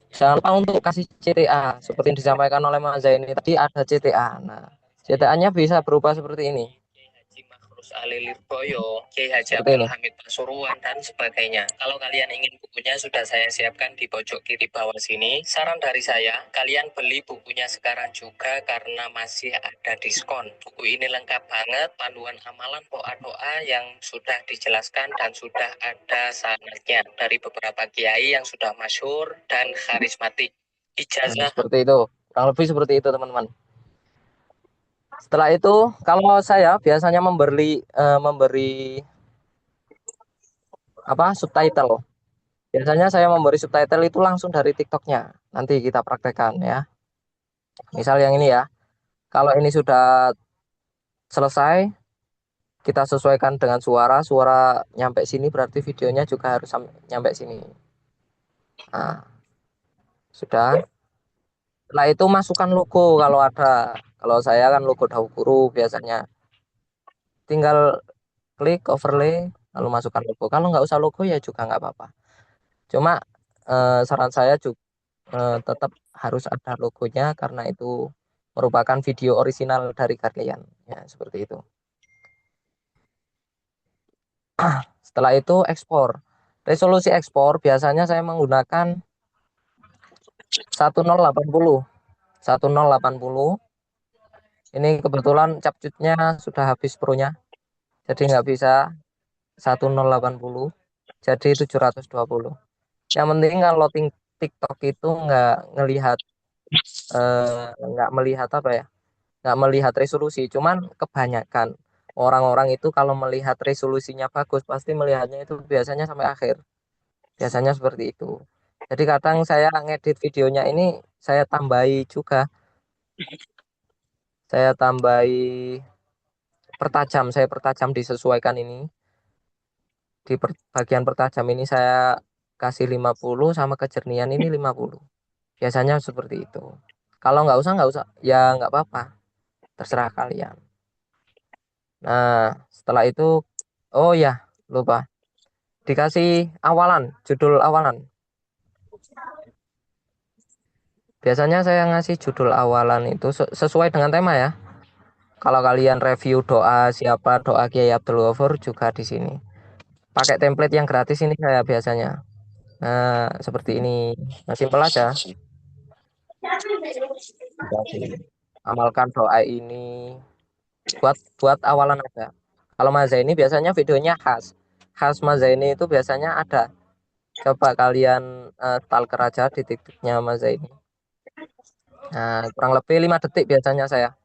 Jangan lupa untuk kasih CTA seperti yang disampaikan oleh Mas Zaini tadi ada CTA. Nah, CTA-nya bisa berubah seperti ini. Ali Lirboyo, Kiai Haji Abdul Hamid Pasuruan dan sebagainya. Kalau kalian ingin bukunya sudah saya siapkan di pojok kiri bawah sini. Saran dari saya, kalian beli bukunya sekarang juga karena masih ada diskon. Buku ini lengkap banget, panduan amalan doa-doa yang sudah dijelaskan dan sudah ada sanadnya dari beberapa kiai yang sudah masyhur dan karismatik. Ijazah. Seperti itu, kurang lebih seperti itu teman-teman. Setelah itu, kalau saya biasanya memberi subtitle. Biasanya saya memberi subtitle itu langsung dari TikToknya. Nanti kita praktekkan ya. Misal yang ini ya. Kalau ini sudah selesai, kita sesuaikan dengan suara. Suara nyampe sini berarti videonya juga harus nyampe sini. Nah, sudah. Setelah itu masukkan logo kalau ada. Kalau saya kan logo Dawu Guru biasanya. Tinggal klik overlay lalu masukkan logo. Kalau nggak usah logo ya juga nggak apa-apa. Cuma saran saya juga tetap harus ada logonya karena itu merupakan video orisinal dari kalian. Ya, seperti itu. Setelah itu ekspor. Resolusi ekspor biasanya saya menggunakan 1080. 1080. Ini kebetulan capcutnya sudah habis pro-nya. Jadi nggak bisa 1080. jadi 720. Yang penting kalau TikTok itu nggak melihat apa ya, nggak melihat resolusi. Cuman kebanyakan orang-orang itu kalau melihat resolusinya bagus pasti melihatnya itu biasanya sampai akhir. Biasanya seperti itu. Jadi kadang saya ngedit videonya ini saya tambahi juga, saya tambahi pertajam, saya pertajam disesuaikan ini. Di bagian pertajam ini saya kasih 50 sama kejernihan ini 50. Biasanya seperti itu. Kalau nggak usah, ya nggak apa-apa, terserah kalian. Nah, setelah itu, oh ya, lupa, dikasih awalan, judul awalan. Biasanya saya ngasih judul awalan itu sesuai dengan tema ya. Kalau kalian review doa siapa, doa Kiai Abdul Ghafur juga di sini. Pakai template yang gratis ini saya biasanya. Nah, seperti ini. Nah, simpel aja. Dikasih. Amalkan doa ini buat awalan aja. Kalau Mas Zaini biasanya videonya khas Mas Zaini itu biasanya ada. Coba kalian stalker aja di titiknya Mas Zaini. Nah, kurang lebih 5 detik biasanya saya.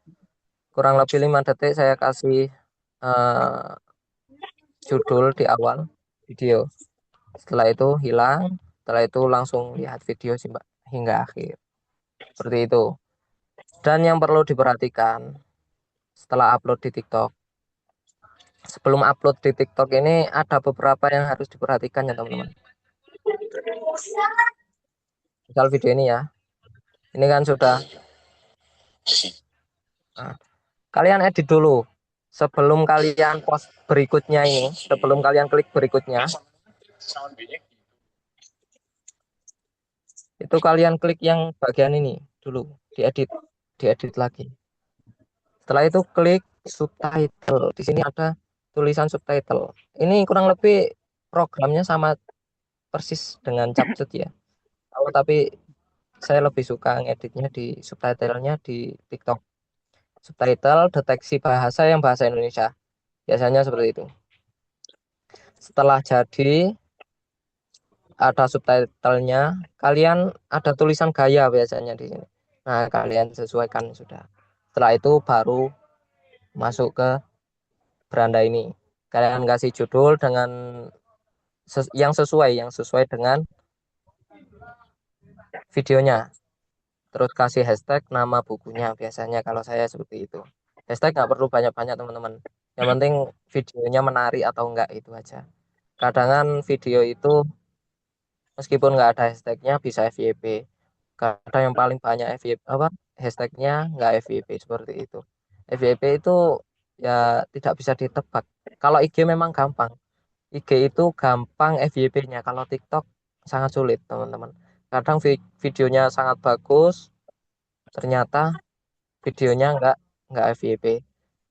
Kurang lebih 5 detik saya kasih eh, judul di awal video. Setelah itu hilang. Setelah itu langsung lihat video sih Mbak hingga akhir. Seperti itu. Dan yang perlu diperhatikan setelah upload di TikTok. Sebelum upload di TikTok ini ada beberapa yang harus diperhatikan ya teman-teman. Misal video ini ya. Ini kan sudah. Nah, kalian edit dulu. Sebelum kalian post berikutnya ini, sebelum kalian klik berikutnya, itu kalian klik yang bagian ini dulu, diedit lagi. Setelah itu klik subtitle. Di sini ada tulisan subtitle. Ini kurang lebih programnya sama persis dengan CapCut ya. Tapi saya lebih suka ngeditnya di subtitlenya di TikTok. Subtitle deteksi bahasa yang bahasa Indonesia. Biasanya seperti itu. Setelah jadi ada subtitlenya, kalian ada tulisan gaya biasanya di sini. Nah, kalian sesuaikan sudah. Setelah itu baru masuk ke beranda ini. Kalian kasih judul dengan yang sesuai dengan videonya. Terus kasih hashtag nama bukunya biasanya kalau saya seperti itu. Hashtag nggak perlu banyak-banyak teman-teman. Yang penting videonya menarik atau enggak itu aja. Kadang video itu meskipun nggak ada hashtagnya bisa FYP. Kadang yang paling banyak FYP apa hashtagnya nggak FYP seperti itu. FYP itu ya tidak bisa ditebak. Kalau IG memang gampang. IG itu gampang FYP-nya. Kalau TikTok sangat sulit teman-teman. Kadang videonya sangat bagus, ternyata videonya nggak FYP.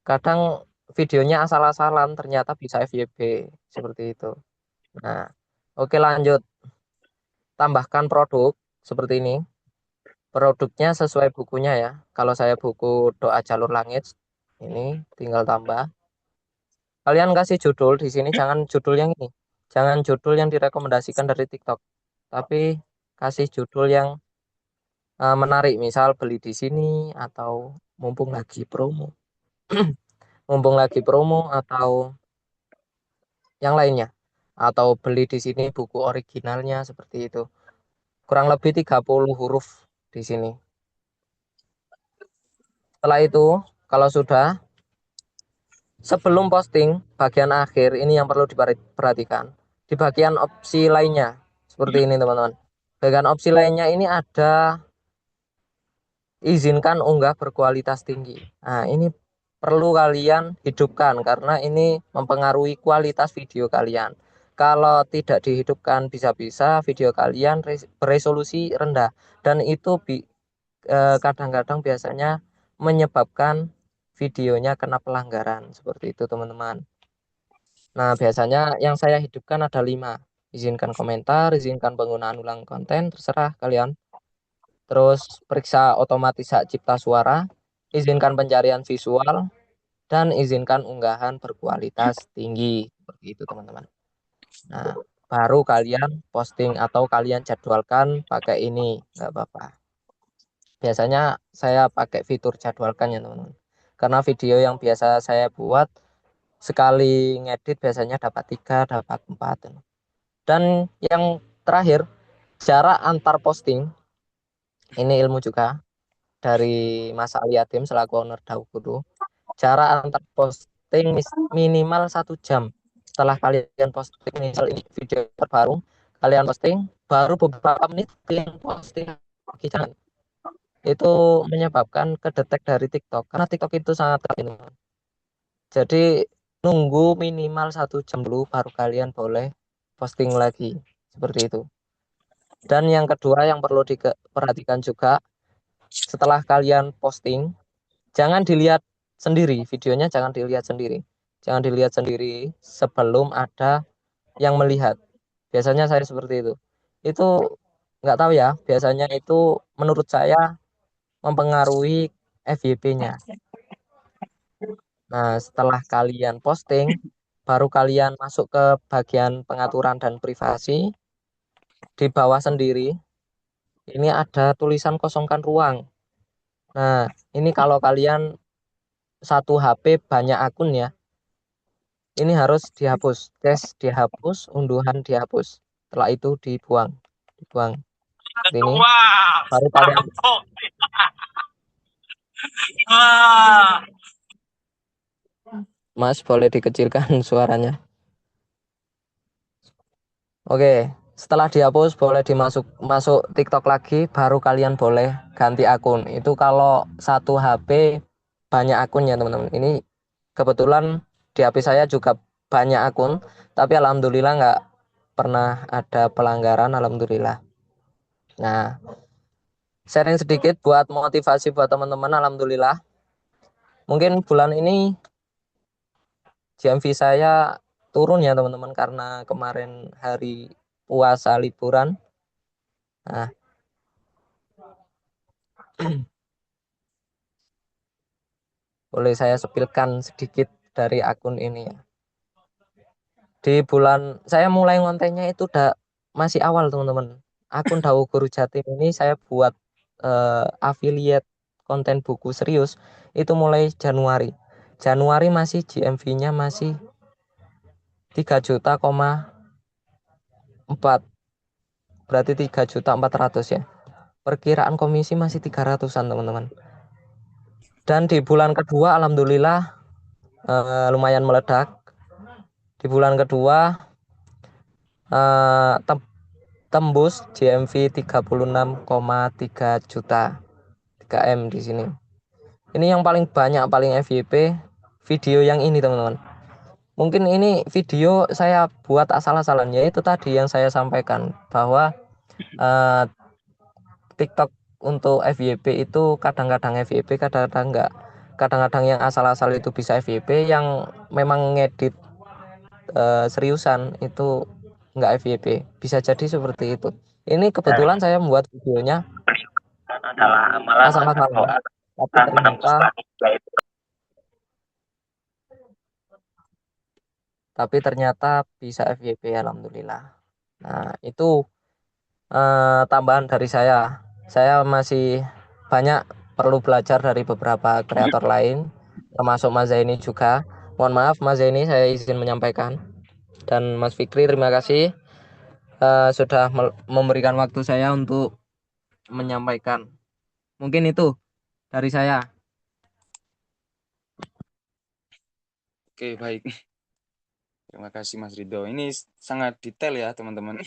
Kadang videonya asal-asalan, ternyata bisa FYP seperti itu. Nah, oke lanjut. Tambahkan produk seperti ini. Produknya sesuai bukunya ya. Kalau saya buku Doa Jalur Langit, ini tinggal tambah. Kalian kasih judul di sini, jangan judul yang ini. Jangan judul yang direkomendasikan dari TikTok. Tapi kasih judul yang menarik. Misal beli di sini atau mumpung lagi promo. Mumpung lagi promo atau yang lainnya. Atau beli di sini buku originalnya seperti itu. Kurang lebih 30 huruf di sini. Setelah itu, kalau sudah, sebelum posting, bagian akhir ini yang perlu diperhatikan. Di bagian opsi lainnya, seperti ini teman-teman. Bagian opsi lainnya ini ada izinkan unggah berkualitas tinggi. Nah, ini perlu kalian hidupkan karena ini mempengaruhi kualitas video kalian. Kalau tidak dihidupkan bisa-bisa video kalian beresolusi rendah dan itu kadang-kadang biasanya menyebabkan videonya kena pelanggaran seperti itu teman-teman. Nah, biasanya yang saya hidupkan ada 5. Izinkan komentar, izinkan penggunaan ulang konten, terserah kalian. Terus periksa otomatis hak cipta suara, izinkan pencarian visual, dan izinkan unggahan berkualitas tinggi. Seperti itu teman-teman. Nah, baru kalian posting atau kalian jadwalkan pakai ini, nggak apa-apa. Biasanya saya pakai fitur jadwalkan ya teman-teman. Karena video yang biasa saya buat sekali ngedit biasanya dapat 3, dapat 4. Dan yang terakhir, jarak antar posting, ini ilmu juga dari Mas Ali Adim selaku owner Daukudu. Jarak antar posting minimal 1 jam. Setelah kalian posting, misal ini video terbaru, kalian posting, baru beberapa menit kalian posting lagi, jangan. Itu menyebabkan kedetek dari TikTok, karena TikTok itu sangat ketat ini. Jadi nunggu minimal 1 jam dulu baru kalian boleh posting lagi, seperti itu. Dan yang kedua yang perlu diperhatikan juga, setelah kalian posting, jangan dilihat sendiri, videonya jangan dilihat sendiri. Jangan dilihat sendiri sebelum ada yang melihat. Biasanya saya seperti itu. Itu nggak tahu ya, biasanya itu menurut saya mempengaruhi FYP-nya. Nah, setelah kalian posting, baru kalian masuk ke bagian pengaturan dan privasi. Di bawah sendiri, ini ada tulisan kosongkan ruang. Nah, ini kalau kalian satu HP banyak akun ya, ini harus dihapus. Dihapus, unduhan dihapus. Setelah itu dibuang. Dibuang. Ini baru kalian, Mas, boleh dikecilkan suaranya. Oke, setelah dihapus boleh masuk TikTok lagi, baru kalian boleh ganti akun. Itu kalau satu HP banyak akun ya teman-teman. Ini kebetulan di HP saya juga banyak akun, tapi alhamdulillah nggak pernah ada pelanggaran, alhamdulillah. Nah, sharing sedikit buat motivasi buat teman-teman, alhamdulillah. Mungkin bulan ini GMV saya turun ya teman-teman karena kemarin hari puasa liburan. Nah, boleh saya sepilkan sedikit dari akun ini ya. Di bulan saya mulai ngontennya itu udah masih awal teman-teman. Akun Dawu Guru Jatim ini saya buat affiliate konten buku serius itu mulai Januari. Januari masih GMV-nya masih 3,4 juta, berarti 3.400.000 ya. Perkiraan komisi masih 300-an teman-teman. Dan di bulan kedua alhamdulillah lumayan meledak. Di bulan kedua tembus GMV 36,3 juta 3M di sini. Ini yang paling banyak, paling FYP video yang ini teman-teman. Mungkin ini video saya buat asal-asalan, yaitu tadi yang saya sampaikan bahwa TikTok untuk FYP itu kadang-kadang FYP, kadang-kadang enggak. Kadang-kadang yang asal-asal itu bisa FYP, yang memang ngedit seriusan itu enggak FYP. Bisa jadi seperti itu. Ini kebetulan saya membuat videonya adalah amalan asal-asalan, tapi dan ternyata bisa FYP alhamdulillah. Nah, itu tambahan dari saya. Saya masih banyak perlu belajar dari beberapa kreator lain, termasuk Mas Zaini juga. Mohon maaf Mas Zaini, saya izin menyampaikan. Dan Mas Fikri, terima kasih sudah memberikan waktu saya untuk menyampaikan. Mungkin itu dari saya. Oke, baik. Terima kasih Mas Ridho. Ini sangat detail ya teman-teman.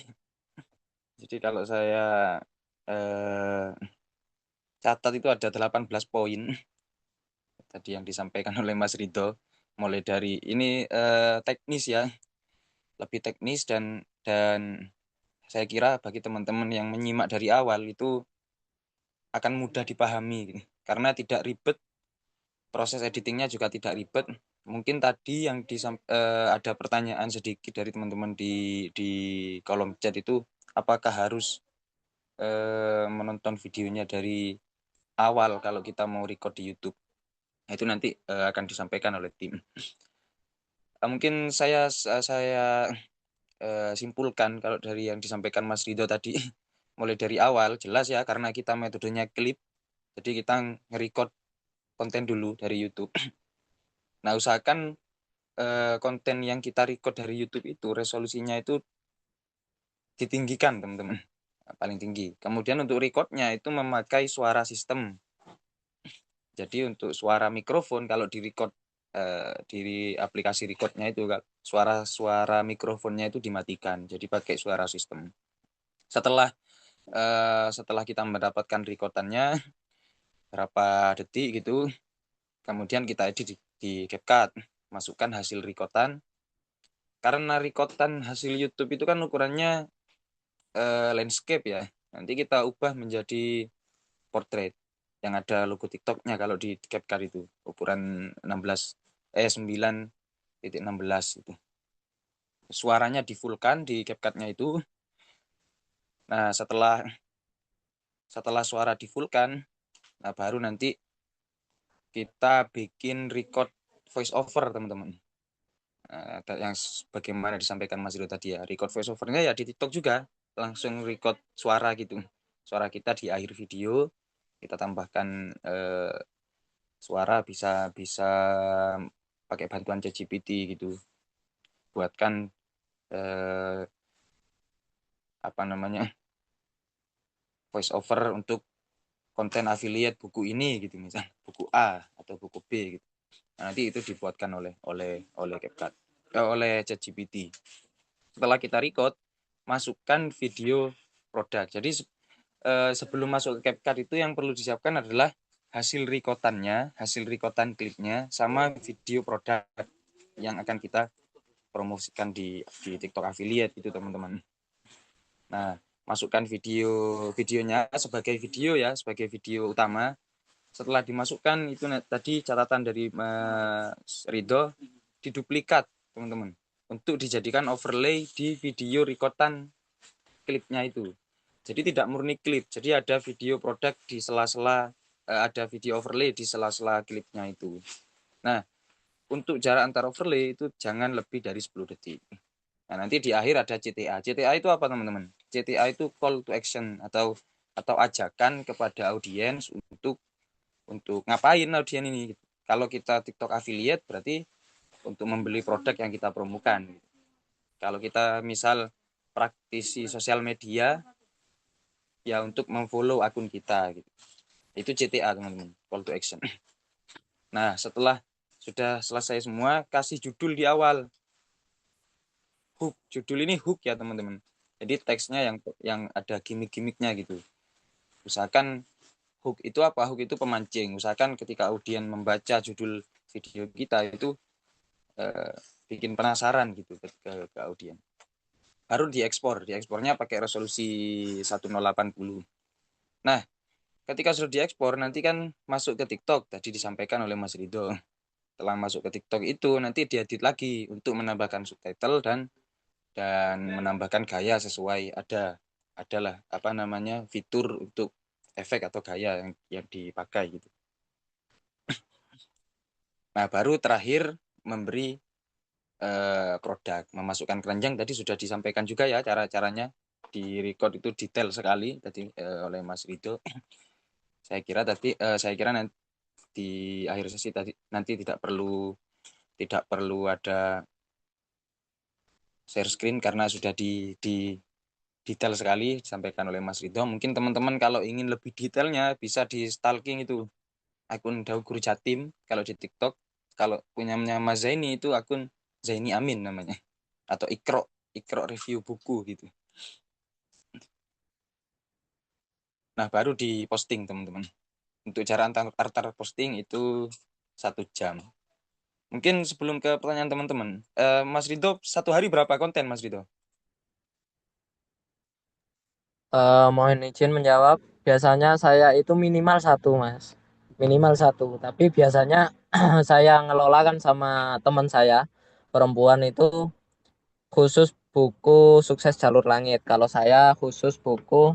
Jadi kalau saya catat itu ada 18 poin tadi yang disampaikan oleh Mas Ridho. Mulai dari ini teknis ya, lebih teknis dan saya kira bagi teman-teman yang menyimak dari awal itu akan mudah dipahami karena tidak ribet, proses editingnya juga tidak ribet. Mungkin tadi yang ada pertanyaan sedikit dari teman-teman di kolom chat itu, apakah harus menonton videonya dari awal kalau kita mau record di YouTube? Nah, itu nanti akan disampaikan oleh tim. Mungkin saya simpulkan kalau dari yang disampaikan Mas Ridho tadi, mulai dari awal jelas ya karena kita metodenya klip, jadi kita nge-record konten dulu dari YouTube. Nah, usahakan konten yang kita record dari YouTube itu resolusinya itu ditinggikan, teman-teman. Paling tinggi. Kemudian untuk recordnya itu memakai suara sistem. Jadi untuk suara mikrofon kalau di record di aplikasi recordnya itu suara mikrofonnya itu dimatikan. Jadi pakai suara sistem. Setelah kita mendapatkan recordannya berapa detik gitu, kemudian kita edit di CapCut, masukkan hasil recordan. Karena recordan hasil YouTube itu kan ukurannya landscape ya. Nanti kita ubah menjadi portrait yang ada logo TikToknya kalau di CapCut itu ukuran 9.16 itu. Suaranya di-fullkan di CapCut-nya itu. Nah, setelah suara di-fullkan, nah baru nanti kita bikin record voice over, teman-teman. Yang bagaimana disampaikan Mas Ridho tadi ya, record voice overnya ya di TikTok juga, langsung record suara gitu. Suara kita di akhir video, kita tambahkan suara bisa pakai bantuan ChatGPT gitu. Buatkan voice over untuk konten affiliate buku ini gitu, misal buku A atau buku B gitu. Nah, nanti itu dibuatkan oleh CapCut, oleh ChatGPT. Setelah kita record, masukkan video produk. Jadi sebelum masuk ke CapCut itu yang perlu disiapkan adalah hasil recordan klipnya, sama video produk yang akan kita promosikan di TikTok affiliate itu, teman-teman. Nah, masukkan videonya sebagai video utama. Setelah dimasukkan itu tadi catatan dari Mas Ridho, diduplikat, teman-teman, untuk dijadikan overlay di video recordan klipnya itu. Jadi tidak murni klip, jadi ada video produk di sela-sela, ada video overlay di sela-sela klipnya itu. Nah, untuk jarak antar overlay itu jangan lebih dari 10 detik. Nah, nanti di akhir ada CTA. CTA itu apa, teman-teman? CTA itu call to action atau ajakan kepada audiens untuk ngapain audien ini. Kalau kita TikTok affiliate berarti untuk membeli produk yang kita promokan. Kalau kita misal praktisi sosial media, ya untuk memfollow akun kita gitu. Itu CTA, teman-teman, call to action. Nah, setelah sudah selesai semua, kasih judul di awal. Hook, judul ini hook ya, teman-teman. Jadi teksnya yang ada gimmick-gimmicknya gitu. Usahakan hook itu apa? Hook itu pemancing. Usahakan ketika audien membaca judul video kita itu bikin penasaran gitu ke audien. Baru diekspornya pakai resolusi 1080. Nah, ketika sudah diekspor nanti kan masuk ke TikTok, tadi disampaikan oleh Mas Ridho. Setelah masuk ke TikTok itu nanti diedit lagi untuk menambahkan subtitle dan menambahkan gaya sesuai adalah fitur untuk efek atau gaya yang dipakai gitu. Nah, baru terakhir memberi produk, memasukkan keranjang tadi sudah disampaikan juga ya cara-caranya. Di record itu detail sekali tadi oleh Mas Ridho. Saya kira nanti di akhir sesi tadi nanti tidak perlu ada share screen karena sudah di detail sekali disampaikan oleh Mas Ridho. Mungkin teman-teman kalau ingin lebih detailnya bisa di stalking itu akun Daud Guru Jatim kalau di TikTok. Kalau punyanya Mas Zaini itu akun Zaini Amin namanya, atau Ikro review buku gitu. Nah, baru di posting, teman-teman. Untuk cara antar posting itu 1 jam. Mungkin sebelum ke pertanyaan teman-teman, Mas Ridho satu hari berapa konten, Mas Ridho? Mohon izin menjawab. Biasanya saya itu minimal 1, Mas. Minimal 1. Tapi biasanya saya ngelola kan sama teman saya perempuan itu khusus buku Sukses Jalur Langit. Kalau saya khusus buku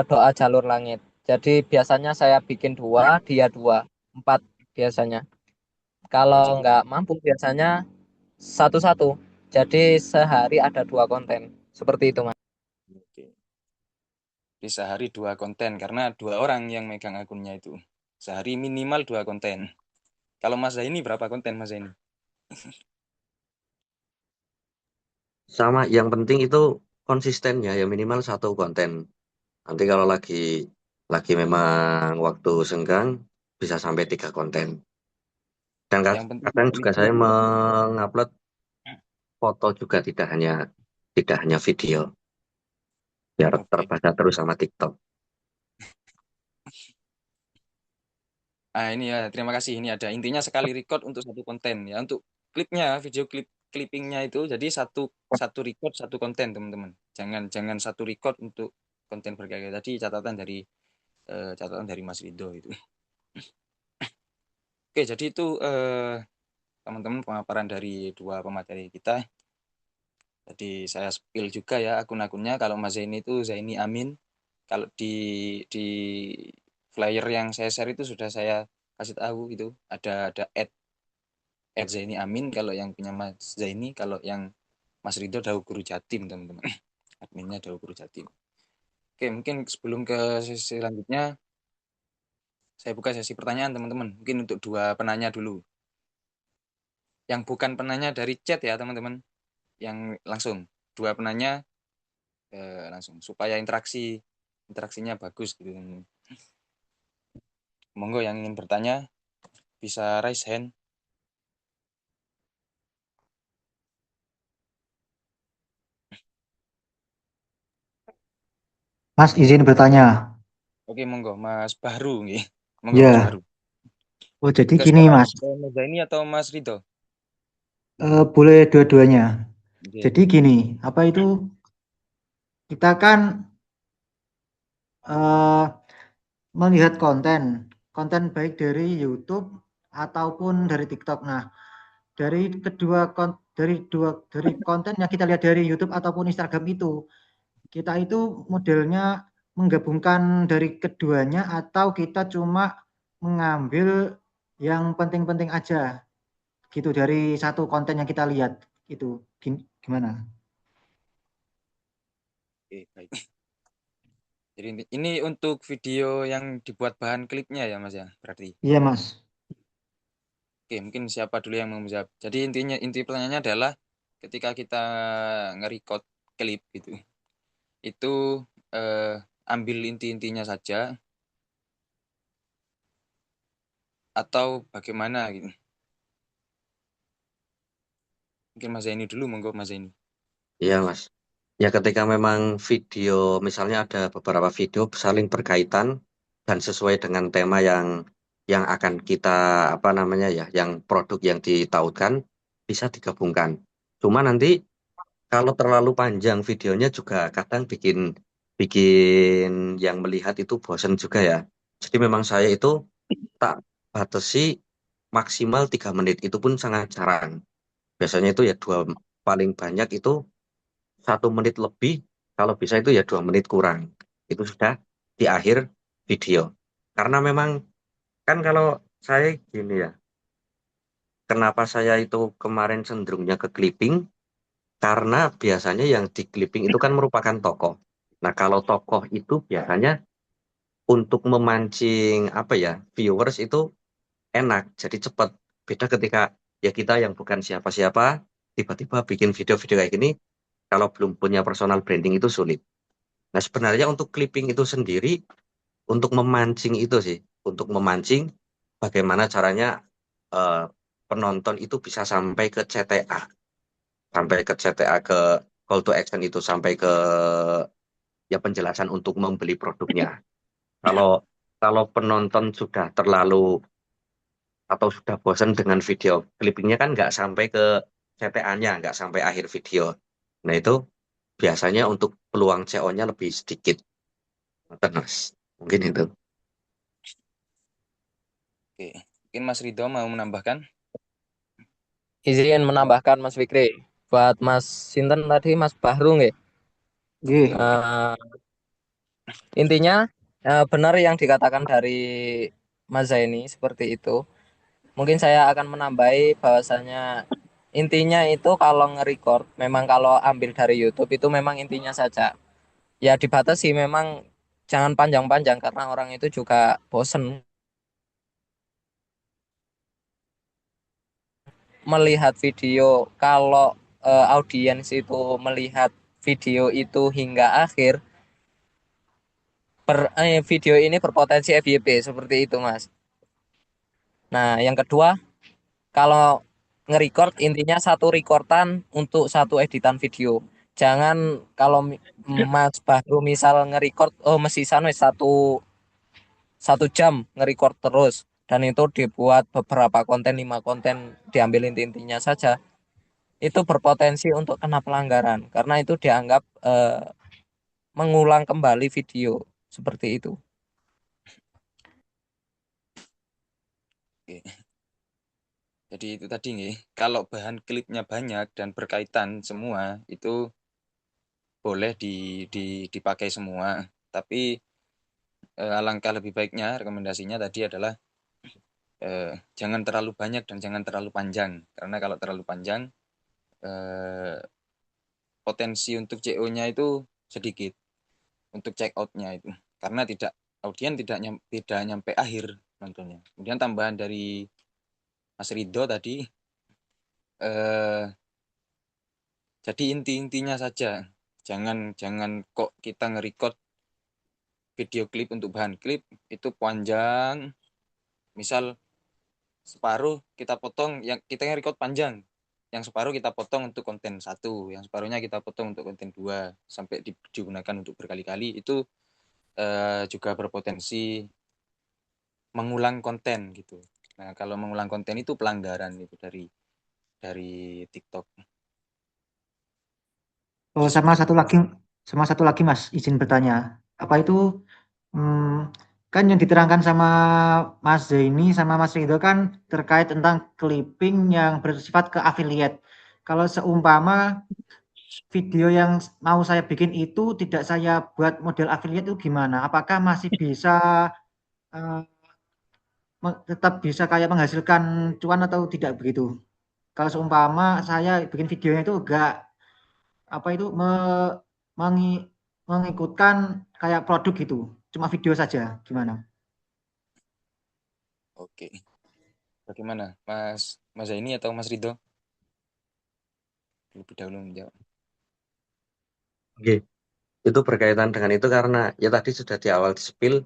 Doa Jalur Langit. Jadi biasanya saya bikin 2, dia 2, 4 biasanya. Oh, Kalau jadi nggak mampu biasanya 1-1. Jadi sehari ada 2 konten. Seperti itu, Mas. Oke. Di sehari 2 konten karena 2 orang yang megang akunnya itu. Sehari minimal 2 konten. Kalau Mas Zaini berapa konten Mas Zaini? Sama yang penting itu konsistennya ya minimal 1 konten. Nanti kalau lagi memang waktu senggang bisa sampai 3 konten. Dan Yang penting kadang juga quality saya gitu. mengupload foto juga tidak hanya video biar Oke. terbaca terus sama TikTok. Ah ini ya, terima kasih. Ini ada intinya sekali record untuk 1 konten ya. Untuk klipnya, video clippingnya itu jadi satu satu record 1 konten teman-teman. Jangan jangan satu record untuk konten berkali-kali. Tadi catatan dari Mas Rido itu. Oke, jadi itu teman-teman pemaparan dari 2 pemateri kita. Jadi saya spill juga ya akun-akunnya. Kalau Mas Zaini itu Zaini Amin. Kalau di flyer yang saya share itu sudah saya kasih tahu gitu. Ada Zaini Amin kalau yang punya Mas Zaini, kalau yang Mas Rido Daud Guru Jatim teman-teman. Adminnya Daud Guru Jatim. Oke, mungkin sebelum ke sesi selanjutnya saya buka sesi pertanyaan teman-teman. Mungkin untuk 2 penanya dulu. Yang bukan penanya dari chat ya teman-teman. Yang langsung 2 penanya langsung supaya interaksinya bagus gitu. Monggo yang ingin bertanya bisa raise hand. Mas izin bertanya. Oke, monggo Mas Bahru nggih. Monggo Mas Ya, Bahru. oh jadi Ke gini siapa Mas, Mas? Ke Mas Zaini atau Mas Rido? boleh dua-duanya. Oke. Jadi gini, apa itu kita kan eh, melihat konten baik dari YouTube ataupun dari TikTok. Nah, dari konten yang kita lihat dari YouTube ataupun Instagram itu, kita itu modelnya menggabungkan dari keduanya atau kita cuma mengambil yang penting-penting aja gitu dari satu konten yang kita lihat itu gimana? Oke, baik. Jadi ini untuk video yang dibuat bahan klipnya ya Mas ya, berarti. Iya Mas. Oke, mungkin siapa dulu yang mau menjawab. Jadi inti pertanyaannya adalah ketika kita nge-record klip gitu, itu eh, ambil inti-intinya saja atau bagaimana gitu. Mungkin Mas Zaini dulu, monggo Mas Zaini. Iya Mas. Ya ketika memang video misalnya ada beberapa video saling berkaitan dan sesuai dengan tema yang akan kita apa namanya ya, yang produk yang ditautkan bisa digabungkan. Cuma nanti kalau terlalu panjang videonya juga kadang bikin bikin yang melihat itu bosan juga ya. Jadi memang saya itu tak batasi maksimal 3 menit itu pun sangat jarang. Biasanya itu ya paling banyak itu 1 menit lebih, kalau bisa itu ya 2 menit kurang. Itu sudah di akhir video. Karena memang kan kalau saya gini ya, kenapa saya itu kemarin cenderungnya ke clipping? Karena biasanya yang di clipping itu kan merupakan tokoh. Nah kalau tokoh itu biasanya untuk memancing apa ya viewers itu enak, jadi cepat. Beda ketika ya kita yang bukan siapa-siapa tiba-tiba bikin video-video kayak gini, kalau belum punya personal branding itu sulit. Nah, sebenarnya untuk clipping itu sendiri, untuk memancing itu sih, untuk memancing bagaimana caranya eh, penonton itu bisa sampai ke CTA, sampai ke CTA ke call to action itu, sampai ke ya penjelasan untuk membeli produknya. Kalau kalau penonton sudah terlalu atau sudah bosan dengan video clippingnya kan nggak sampai ke CTA-nya, nggak sampai akhir video. Nah, itu biasanya untuk peluang CO-nya lebih sedikit. Mas. Mungkin itu. Oke, mungkin Mas Rido mau menambahkan. Izin menambahkan Mas Fikri. Buat Mas Sinten tadi Mas Bahru nggih. Nggih. Eh, intinya benar yang dikatakan dari Mas Zaini seperti itu. Mungkin saya akan menambahi bahwasanya intinya itu kalau nge-record, memang kalau ambil dari YouTube itu memang intinya saja. Ya dibatasi memang jangan panjang-panjang karena orang itu juga bosen melihat video. Kalau audiens itu melihat video itu hingga akhir, video ini berpotensi FYP seperti itu, Mas. Nah, yang kedua, kalau nge-record intinya satu recordan untuk satu editan video. Jangan kalau Mas baru misal nge-record, oh mesisan wis satu jam nge-record terus dan itu dibuat beberapa konten, 5 konten, diambil inti-intinya saja, itu berpotensi untuk kena pelanggaran karena itu dianggap mengulang kembali video seperti itu. Oke. Jadi itu tadi nih, kalau bahan klipnya banyak dan berkaitan semua itu boleh dipakai semua. Tapi alangkah lebih baiknya rekomendasinya tadi adalah jangan terlalu banyak dan jangan terlalu panjang. Karena kalau terlalu panjang potensi untuk CO-nya itu sedikit untuk check out-nya itu. Karena audien tidak nyampe akhir nontonnya. Kemudian tambahan dari Mas Ridho tadi jadi inti-intinya saja. Jangan kok kita nge-record video klip untuk bahan klip itu panjang. Misal separuh kita potong, yang kita nge-record panjang. Yang separuh kita potong untuk konten 1, yang separuhnya kita potong untuk konten 2 sampai digunakan untuk berkali-kali. Itu juga berpotensi mengulang konten gitu. Nah, kalau mengulang konten itu pelanggaran itu dari TikTok. Oh, sama satu lagi Mas, izin bertanya. Apa itu kan yang diterangkan sama Mas Zaini sama Mas Ridho kan terkait tentang clipping yang bersifat ke affiliate. Kalau seumpama video yang mau saya bikin itu tidak saya buat model affiliate itu gimana? Apakah masih bisa eh, tetap bisa kayak menghasilkan cuan atau tidak begitu? Kalau seumpama saya bikin videonya itu enggak apa itu mengikutkan kayak produk gitu, cuma video saja, gimana? Oke. Bagaimana? Mas Zaini atau Mas Ridho? Lebih dahulu menjawab. Oke, itu berkaitan dengan itu karena ya tadi sudah di awal di-spill,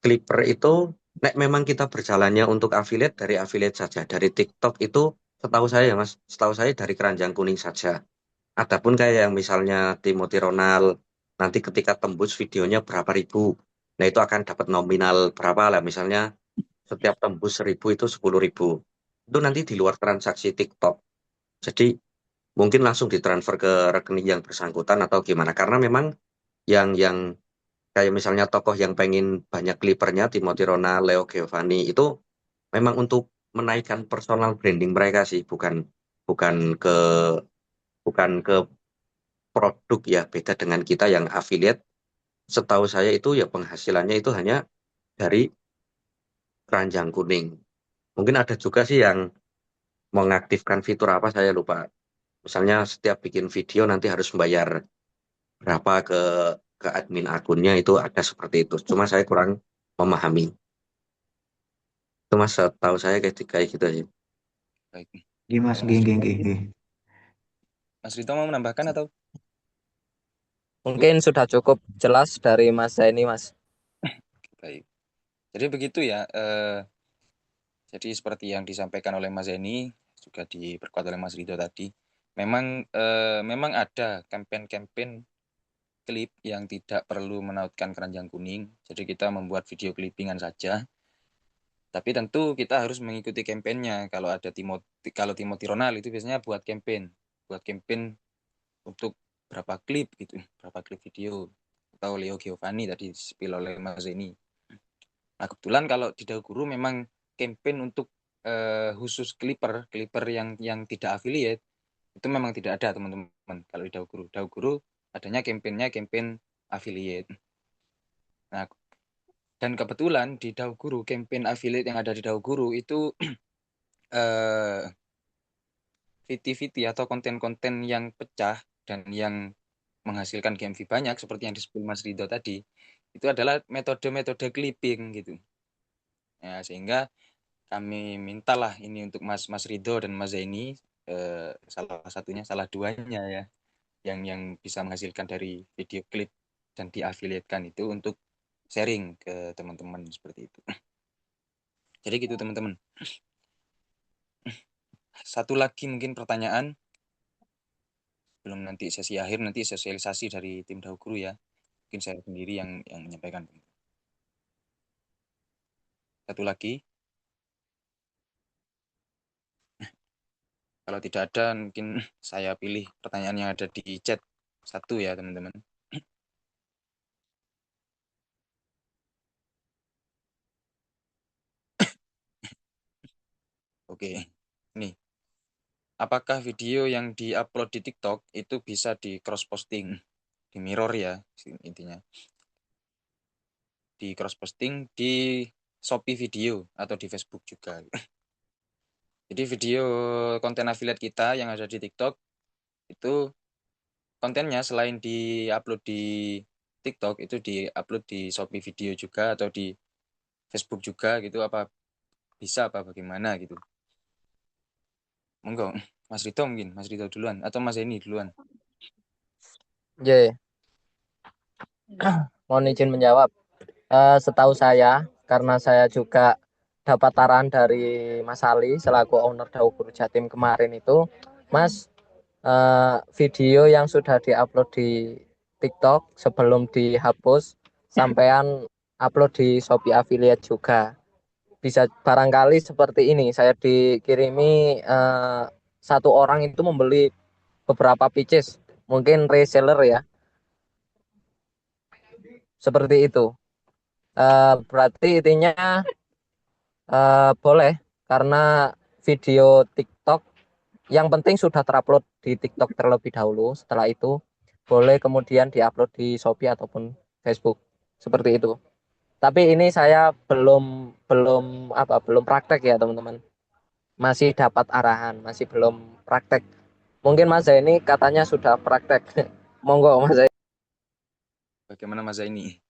Clipper itu nek memang kita berjalannya untuk affiliate dari affiliate saja. Dari TikTok itu setahu saya ya Mas, setahu saya dari keranjang kuning saja. Adapun kayak yang misalnya Timothy Ronald, nanti ketika tembus videonya berapa ribu, nah itu akan dapat nominal berapa lah, misalnya setiap tembus 1.000 itu 10.000. Itu nanti di luar transaksi TikTok. Jadi mungkin langsung ditransfer ke rekening yang bersangkutan atau gimana. Karena memang yang kayak misalnya tokoh yang pengen banyak klipernya, Timothy Ronald, Leo Giovanni, itu memang untuk menaikkan personal branding mereka sih, bukan bukan ke bukan ke produk ya, beda dengan kita yang affiliate. Setahu saya itu ya penghasilannya itu hanya dari keranjang kuning. Mungkin ada juga sih yang mengaktifkan fitur apa saya lupa. Misalnya setiap bikin video nanti harus membayar berapa ke admin akunnya, itu ada seperti itu. Cuma saya kurang memahami. Itu mas tahu saya kayak gitu aja. Baik. Dimas, Kalau Mas Ridho, geng. mau menambahkan atau? Mungkin sudah cukup jelas dari Mas Zaini, Mas. Baik. Jadi begitu ya. Jadi seperti yang disampaikan oleh Mas Zaini, juga diperkuat oleh Mas Ridho tadi. Memang ada campaign-campaign klip yang tidak perlu menautkan keranjang kuning. Jadi kita membuat video clippingan saja. Tapi tentu kita harus mengikuti kampanyenya. Kalau Timothy Ronald itu biasanya buat campaign untuk berapa klip gitu, berapa klip video. Atau Leo Giovanni tadi spill oleh Mas Zeni. Nah kebetulan kalau di Dauguru Guru memang campaign untuk khusus clipper yang tidak affiliate itu memang tidak ada teman-teman. Kalau di Dauguru Guru adanya campaign affiliate. Nah dan kebetulan di Dauguru campaign affiliate yang ada di Dauguru itu VT atau konten-konten yang pecah dan yang menghasilkan GMV banyak seperti yang disebut Mas Ridho tadi, itu adalah metode-metode clipping gitu. Ya, sehingga kami mintalah ini untuk Mas Ridho dan Mas Zaini, salah duanya ya, yang bisa menghasilkan dari video klip dan diafiliatkan itu untuk sharing ke teman-teman seperti itu. Jadi gitu teman-teman. Satu lagi mungkin pertanyaan belum nanti sesi akhir, nanti sosialisasi dari tim Dahulu Guru ya. Mungkin saya sendiri yang menyampaikan. Satu lagi, kalau tidak ada mungkin saya pilih pertanyaan yang ada di chat satu ya teman-teman. Oke, nih. Apakah video yang diupload di TikTok itu bisa di cross posting, di mirror ya intinya, di cross posting di Shopee Video atau di Facebook juga. Jadi video konten affiliate kita yang ada di TikTok itu kontennya selain di-upload di TikTok itu di-upload di Shopee Video juga atau di Facebook juga gitu, apa bisa apa bagaimana gitu. Monggo Mas Ridho, mungkin Mas Ridho duluan atau Mas Eni duluan. Ye, mohon izin menjawab. Setahu saya, karena saya juga dapat arahan dari Mas Ali selaku owner Dahulu Guru Jatim kemarin itu, Mas, video yang sudah diupload di TikTok sebelum dihapus, sampean upload di Shopee Affiliate juga. Bisa barangkali seperti ini, saya dikirimi satu orang itu membeli beberapa pieces, mungkin reseller ya, seperti itu. Berarti intinya boleh, karena video TikTok yang penting sudah terupload di TikTok terlebih dahulu. Setelah itu boleh kemudian diupload di Shopee ataupun Facebook seperti itu. Tapi ini saya belum praktek ya teman-teman. Masih dapat arahan, masih belum praktek. Mungkin Mas Zaini katanya sudah praktek. Monggo Mas Zaini. Bagaimana Mas Zaini?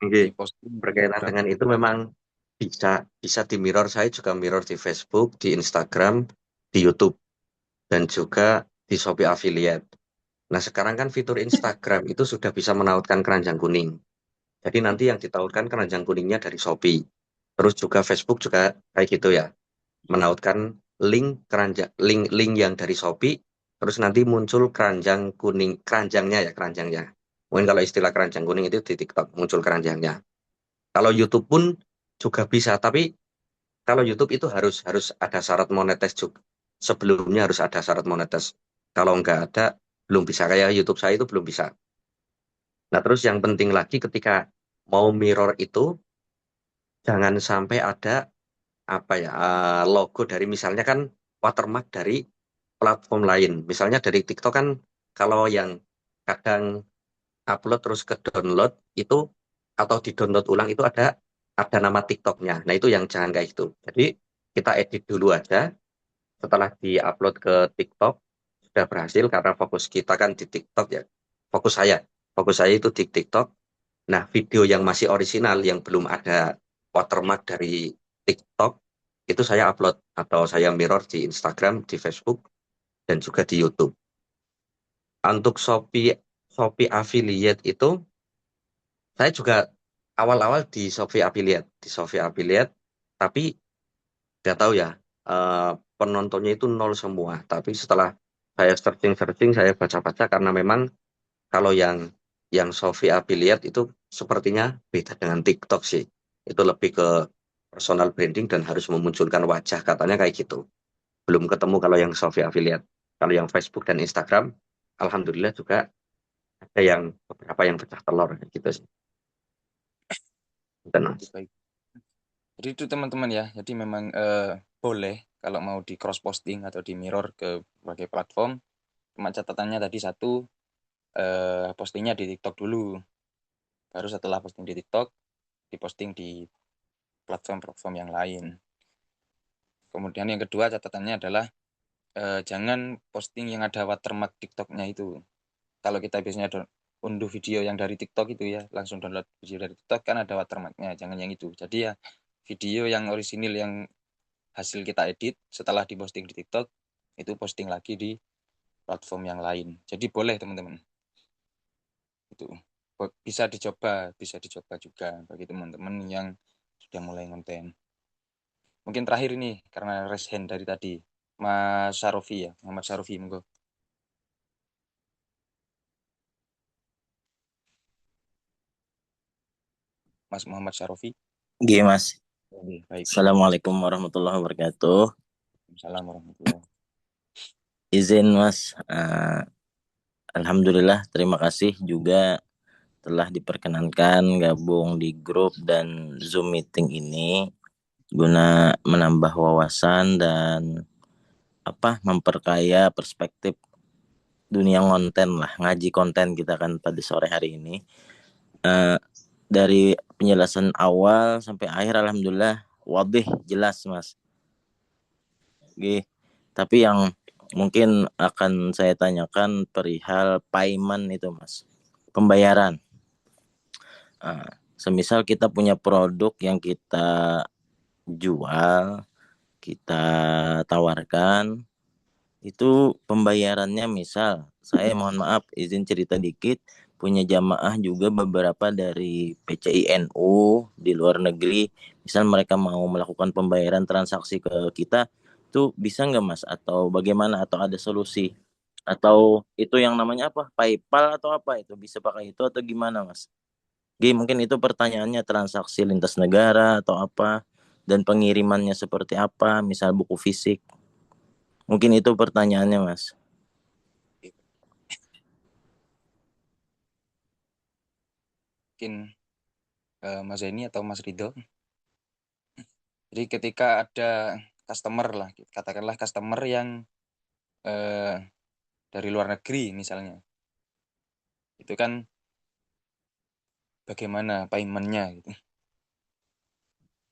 Oke, Di posting berkaitan dengan itu memang bisa di mirror, saya juga mirror di Facebook, di Instagram, di YouTube, dan juga di Shopee Affiliate. Nah, sekarang kan fitur Instagram itu sudah bisa menautkan keranjang kuning. Jadi nanti yang ditautkan keranjang kuningnya dari Shopee. Terus juga Facebook juga kayak gitu ya, menautkan link yang dari Shopee, terus nanti muncul keranjang kuning, keranjangnya. Mungkin kalau istilah keranjang kuning itu di TikTok muncul keranjangnya. Kalau YouTube pun juga bisa, tapi kalau YouTube itu harus ada syarat monetis juga. Sebelumnya harus ada syarat monetis. Kalau nggak ada, belum bisa. Kayak YouTube saya itu belum bisa. Nah, terus yang penting lagi ketika mau mirror itu, jangan sampai ada logo dari, misalnya kan, watermark dari platform lain. Misalnya dari TikTok kan, kalau yang kadang upload terus ke download itu, atau di download ulang itu ada nama TikToknya. Nah, itu yang jangan kayak gitu. Jadi kita edit dulu aja. Setelah di-upload ke TikTok sudah berhasil, karena fokus kita kan di TikTok ya. Fokus saya itu di TikTok. Nah, video yang masih orisinal yang belum ada watermark dari TikTok itu saya upload atau saya mirror di Instagram, di Facebook, dan juga di YouTube. Untuk Shopee Affiliate itu saya juga awal-awal di Shopee Affiliate, tapi nggak tahu ya, penontonnya itu nol semua. Tapi setelah saya searching, saya baca-baca, karena memang kalau yang Shopee Affiliate itu sepertinya beda dengan TikTok sih. Itu lebih ke personal branding dan harus memunculkan wajah, katanya kayak gitu. Belum ketemu kalau yang Shopee Affiliate. Kalau yang Facebook dan Instagram, alhamdulillah juga ada beberapa yang pecah telur gitu sih. baik. Jadi itu teman-teman ya. Jadi memang boleh kalau mau di cross posting atau di mirror ke berbagai platform. Cuma catatannya tadi satu, postingnya di TikTok dulu. Baru setelah posting di TikTok, diposting di platform-platform yang lain. Kemudian yang kedua catatannya adalah jangan posting yang ada watermark TikTok-nya itu. Kalau kita biasanya unduh video yang dari TikTok itu ya, langsung download video dari TikTok kan ada watermark-nya, jangan yang itu. Jadi ya video yang orisinil yang hasil kita edit setelah diposting di TikTok itu posting lagi di platform yang lain. Jadi boleh teman-teman. Itu bisa dicoba juga bagi teman-teman yang sudah mulai konten. Mungkin terakhir ini karena raise hand dari tadi. Mas Sarofi ya, Muhammad Sarofi monggo. Mas Muhammad Sarofi. Oke, Mas. Baik. Assalamualaikum warahmatullahi wabarakatuh. Assalamualaikum warahmatullahi. Izin, Mas. Alhamdulillah, terima kasih juga telah diperkenankan gabung di grup dan Zoom meeting ini guna menambah wawasan dan memperkaya perspektif dunia konten lah, ngaji konten kita kan pada sore hari ini. Dari penjelasan awal sampai akhir alhamdulillah wadih, jelas, Mas. Oke. Tapi yang mungkin akan saya tanyakan perihal payment itu, Mas. Pembayaran. Semisal kita punya produk yang kita jual, kita tawarkan, itu pembayarannya misal, saya mohon maaf izin cerita dikit, punya jamaah juga beberapa dari PCINU di luar negeri, misal mereka mau melakukan pembayaran transaksi ke kita, itu bisa nggak, Mas? Atau bagaimana? Atau ada solusi? Atau itu yang namanya apa? PayPal atau apa itu? Bisa pakai itu atau gimana, Mas? Mungkin itu pertanyaannya, transaksi lintas negara atau apa, dan pengirimannya seperti apa, misal buku fisik. Mungkin itu pertanyaannya, Mas. Mungkin Mas Zaini atau Mas Ridho. Jadi ketika ada customer lah, katakanlah customer yang dari luar negeri misalnya, itu kan bagaimana paymentnya gitu.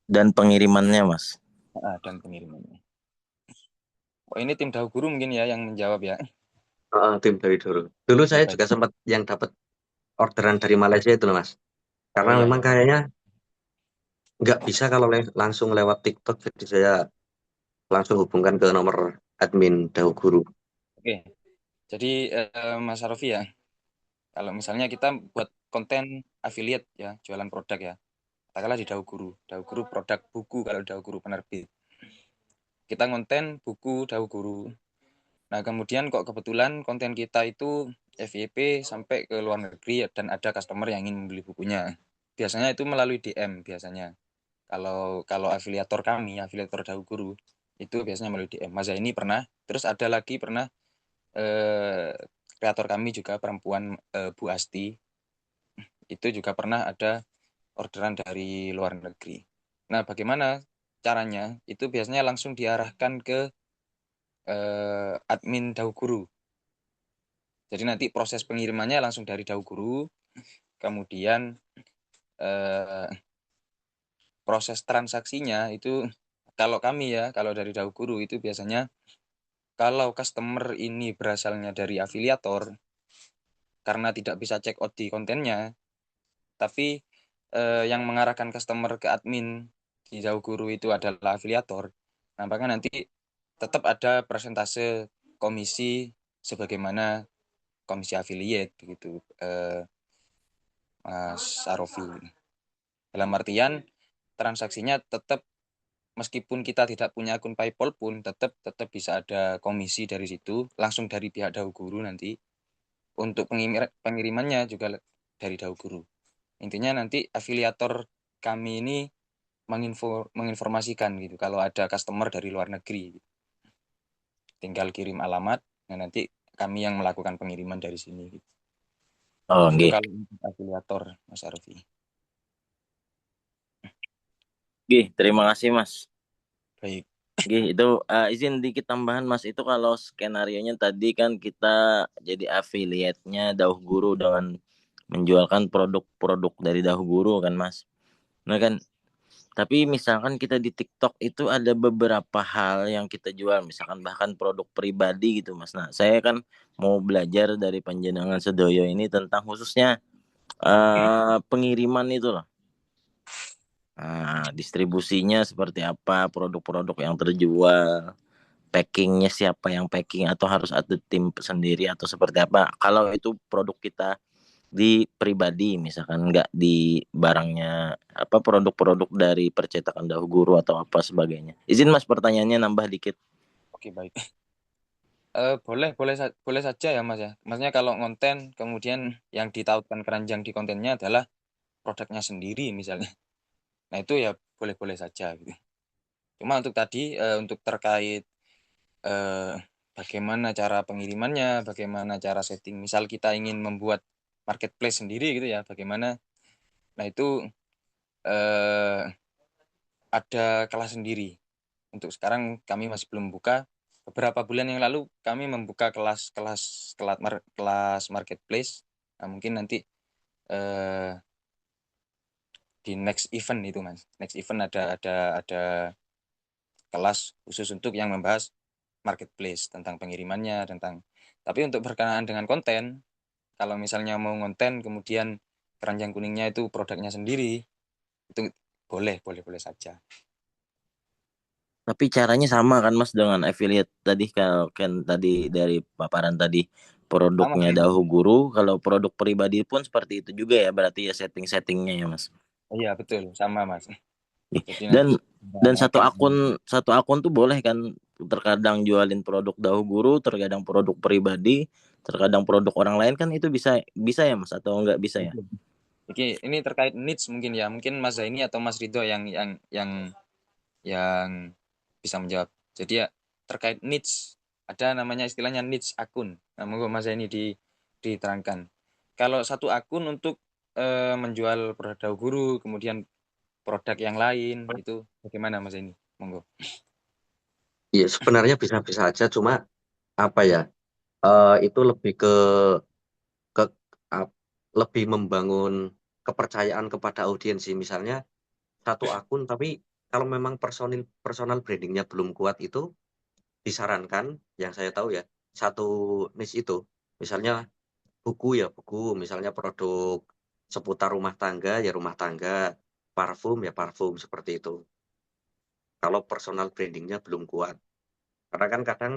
Dan pengirimannya, Mas. Dan pengirimannya. Oh, ini tim Dahu Guru mungkin ya yang menjawab ya. Tim dari dulu saya juga sempat yang dapat orderan dari Malaysia itu loh, Mas. Karena memang kayaknya nggak bisa kalau langsung lewat TikTok, jadi saya langsung hubungkan ke nomor admin Dahu Guru. Oke. Jadi Mas Arfi ya, kalau misalnya kita buat konten affiliate ya, jualan produk ya, katakanlah di Dahu Guru produk buku, kalau Dahu Guru penerbit. Kita konten buku Dahu Guru. Nah, kemudian kok kebetulan konten kita itu FYP sampai ke luar negeri dan ada customer yang ingin membeli bukunya. Biasanya itu melalui DM biasanya. Kalau afiliator kami, afiliator Dahu Guru, itu biasanya melalui DM. Mas ini pernah, terus ada lagi pernah kreator kami juga perempuan, Bu Asti, itu juga pernah ada orderan dari luar negeri. Nah, bagaimana caranya? Itu biasanya langsung diarahkan ke admin Dahu Guru. Jadi nanti proses pengirimannya langsung dari Dahu Guru, kemudian proses transaksinya itu kalau kami ya, kalau dari Dahu Guru itu biasanya kalau customer ini berasalnya dari afiliator, karena tidak bisa check out di kontennya, tapi yang mengarahkan customer ke admin di Dahu Guru itu adalah afiliator, nampaknya nanti tetap ada persentase komisi sebagaimana komisi affiliate begitu, Mas Arofi. Dalam artian transaksinya tetap meskipun kita tidak punya akun PayPal pun tetap bisa ada komisi dari situ langsung dari pihak Dahu Guru nanti. Untuk pengirimannya juga dari Dahu Guru. Intinya nanti afiliator kami ini menginformasikan gitu kalau ada customer dari luar negeri. Tinggal kirim alamat, nah nanti kami yang melakukan pengiriman dari sini gitu. Oh, Itu nggih. kalau afiliator, Mas Arfi. Nggih, terima kasih, Mas. Baik. Nggih, itu izin dikit tambahan, Mas. Itu kalau skenarionya tadi kan kita jadi affiliate-nya Dahu Guru dengan menjualkan produk-produk dari Dahu Guru kan, Mas. Nah kan Tapi misalkan kita di TikTok itu ada beberapa hal yang kita jual, misalkan bahkan produk pribadi gitu Mas. Nah, saya kan mau belajar dari Panjenengan Sedoyo ini tentang khususnya pengiriman itu loh. Nah, distribusinya seperti apa, produk-produk yang terjual, packingnya siapa yang packing atau harus ada tim sendiri atau seperti apa. Kalau itu produk kita di pribadi misalkan nggak di barangnya apa produk-produk dari percetakan Dahu Guru atau apa sebagainya. Izin Mas pertanyaannya nambah dikit. Oke, baik. Boleh saja ya Mas ya. Maksudnya kalau konten kemudian yang ditautkan keranjang di kontennya adalah produknya sendiri misalnya. Nah, itu ya boleh-boleh saja gitu. Cuma untuk tadi untuk terkait eh, bagaimana cara pengirimannya, bagaimana cara setting. Misal kita ingin membuat marketplace sendiri gitu ya, bagaimana? Nah, itu eh, ada kelas sendiri. Untuk sekarang kami masih belum buka. Beberapa bulan yang lalu kami membuka kelas marketplace. Nah, mungkin nanti eh, di next event itu Mas. Next event ada kelas khusus untuk yang membahas marketplace tentang pengirimannya, tentang tapi untuk berkenaan dengan konten, kalau misalnya mau konten kemudian keranjang kuningnya itu produknya sendiri, itu boleh saja. Tapi caranya sama kan Mas dengan affiliate tadi, kalau kan tadi dari paparan tadi Sama produknya sama. Dahu Guru, kalau produk pribadi pun seperti itu juga ya berarti ya setting-settingnya ya Mas. Iya betul, sama Mas. Jadi nanti Dan akan satu akun tuh boleh kan terkadang jualin produk Dahu Guru, terkadang produk pribadi, terkadang produk orang lain, kan itu bisa bisa ya Mas atau enggak bisa ya? betul. Oke, ini terkait niche mungkin ya. Mungkin Mas Zaini atau Mas Ridho yang bisa menjawab. Jadi ya terkait niche, ada namanya istilahnya niche akun. Nah, monggo Mas Zaini diterangkan. Kalau satu akun untuk menjual produk Dahu Guru, kemudian produk yang lain, itu bagaimana Mas Zaini? Monggo. Iya, sebenarnya bisa-bisa aja, cuma apa ya? Itu lebih ke lebih membangun kepercayaan kepada audiens sih. Misalnya satu akun, tapi kalau memang personal brandingnya belum kuat, itu disarankan yang saya tahu ya, satu niche itu. Misalnya buku ya buku, misalnya produk seputar rumah tangga ya rumah tangga, parfum ya parfum, seperti itu. Kalau personal brandingnya belum kuat. Karena kan kadang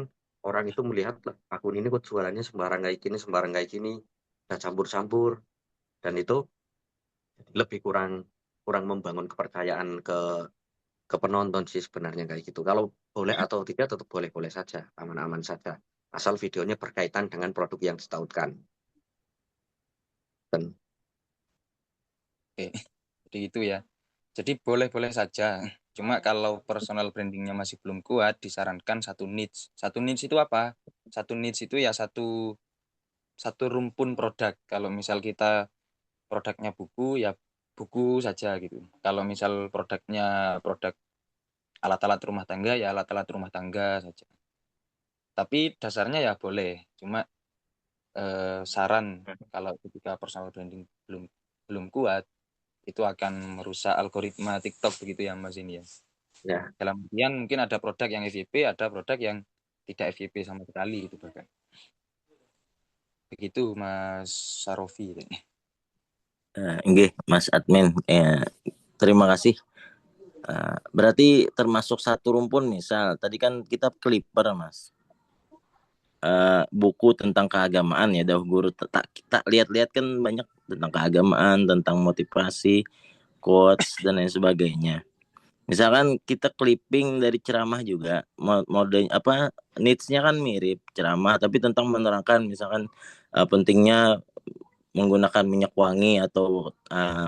orang itu melihat lah, akun ini kok jualannya sembarang kayak gini, udah campur-campur, dan itu lebih kurang kurang membangun kepercayaan ke penonton sih sebenarnya kayak gitu. Kalau boleh atau tidak tetap boleh-boleh saja, aman-aman saja. Asal videonya berkaitan dengan produk yang ditautkan. Dan Oke, jadi itu ya. Jadi boleh-boleh saja. Cuma kalau personal brandingnya masih belum kuat, disarankan satu niche. Satu niche itu apa? Satu niche itu ya satu satu rumpun produk. Kalau misal kita produknya buku, ya buku saja gitu. Kalau misal produknya produk alat-alat rumah tangga, ya alat-alat rumah tangga saja. Tapi dasarnya ya boleh. Cuma saran kalau ketika personal branding belum belum kuat, itu akan merusak algoritma TikTok begitu ya Mas ini ya. ya, Dalam artian mungkin ada produk yang FYP, ada produk yang tidak FYP sama sekali itu bahkan. Begitu Mas Sarofi. Nggih, Mas Admin, terima kasih. Berarti termasuk satu rumpun, misal tadi kan kita clipper Mas. Buku tentang keagamaan ya Dahu Guru, kita lihat-lihat kan banyak tentang keagamaan, tentang motivasi, quotes dan lain sebagainya. Misalkan kita clipping dari ceramah juga, mode apa needs-nya kan mirip ceramah, tapi tentang menerangkan misalkan pentingnya menggunakan minyak wangi atau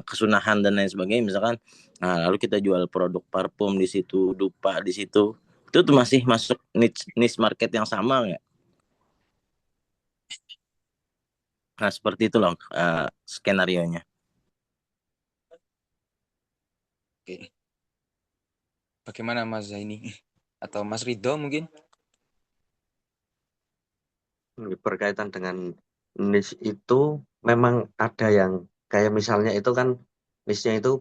kesunahan dan lain sebagainya misalkan. Nah, lalu kita jual produk parfum di situ, dupa di situ. Itu tuh masih masuk niche market yang sama nggak? Nah, seperti itu loh skenario-nya. Oke. Bagaimana Mas Zaini? Atau Mas Ridho mungkin? berkaitan dengan niche itu memang ada yang kayak misalnya itu kan niche-nya itu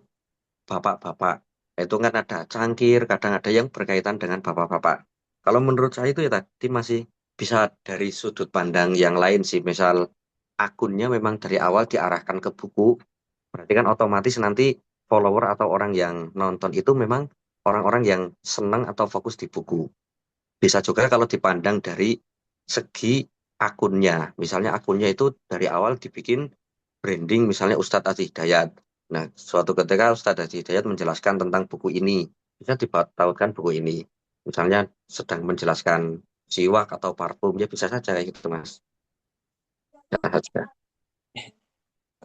bapak-bapak. Itu kan ada cangkir, kadang ada yang berkaitan dengan bapak-bapak. Kalau menurut saya itu ya tadi masih bisa dari sudut pandang yang lain sih. Misal akunnya memang dari awal diarahkan ke buku, berarti kan otomatis nanti follower atau orang yang nonton itu memang orang-orang yang senang atau fokus di buku. Bisa juga kalau dipandang dari segi akunnya. Misalnya akunnya itu dari awal dibikin branding misalnya Ustadz Adi Hidayat. Nah, suatu ketika Ustadz Adi Hidayat menjelaskan tentang buku ini, bisa ditautkan buku ini. Misalnya sedang menjelaskan siwak atau parfum, ya bisa saja kayak gitu, Mas. Bisa saja.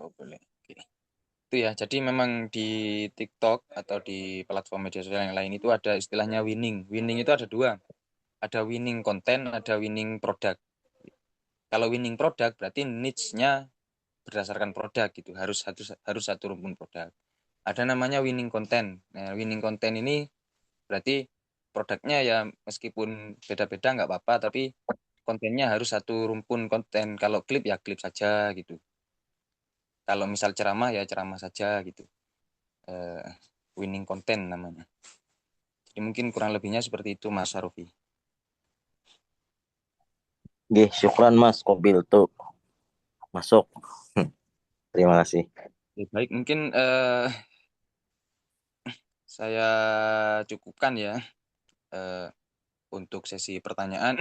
Oh, boleh. Oke. Itu ya. Jadi memang di TikTok atau di platform media sosial yang lain itu ada istilahnya winning. Winning itu ada dua. Ada winning konten, ada winning produk. Kalau winning produk berarti niche-nya berdasarkan produk gitu. Harus satu rumpun produk. Ada namanya winning konten. Nah, winning konten ini berarti produknya ya meskipun beda-beda nggak apa-apa, tapi kontennya harus satu rumpun konten. Kalau klip ya klip saja gitu. Kalau misal ceramah ya ceramah saja gitu. Eh, winning content namanya. Jadi mungkin kurang lebihnya seperti itu Mas Sarofi. Oke, syukran Mas Kobil tuh masuk. Terima kasih. Ya, baik, mungkin saya cukupkan ya untuk sesi pertanyaan.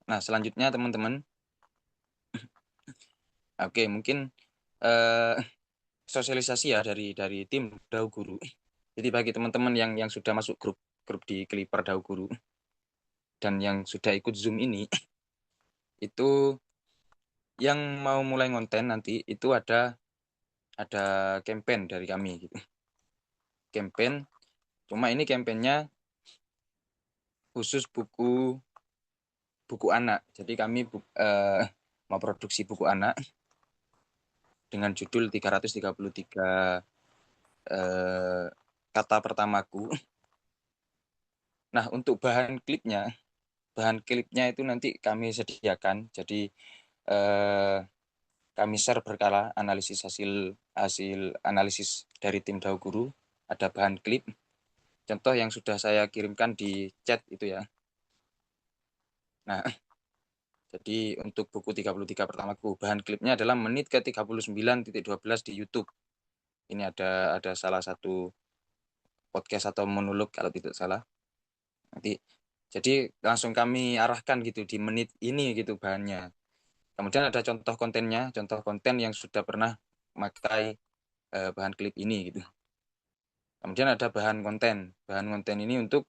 Nah, selanjutnya teman-teman, oke, mungkin sosialisasi ya dari tim Dau Guru. Jadi bagi teman-teman yang sudah masuk grup di Clipper Dau Guru dan yang sudah ikut Zoom ini, itu yang mau mulai ngonten nanti itu ada campaign dari kami gitu. Campaign, cuma ini campaignnya khusus buku anak. Jadi kami mau produksi buku anak dengan judul 333 kata pertamaku. Nah, untuk bahan klipnya itu nanti kami sediakan. Jadi kami share berkala hasil analisis dari tim Dau Guru. Ada bahan klip. Contoh yang sudah saya kirimkan di chat itu ya. Nah, jadi untuk buku 33 pertamaku, bahan klipnya adalah menit ke 39.12 di YouTube. Ini ada salah satu podcast atau monolog kalau tidak salah. Nanti jadi langsung kami arahkan gitu di menit ini gitu bahannya. Kemudian ada contoh kontennya, contoh konten yang sudah pernah memakai bahan klip ini gitu. Kemudian ada bahan konten. Bahan konten ini untuk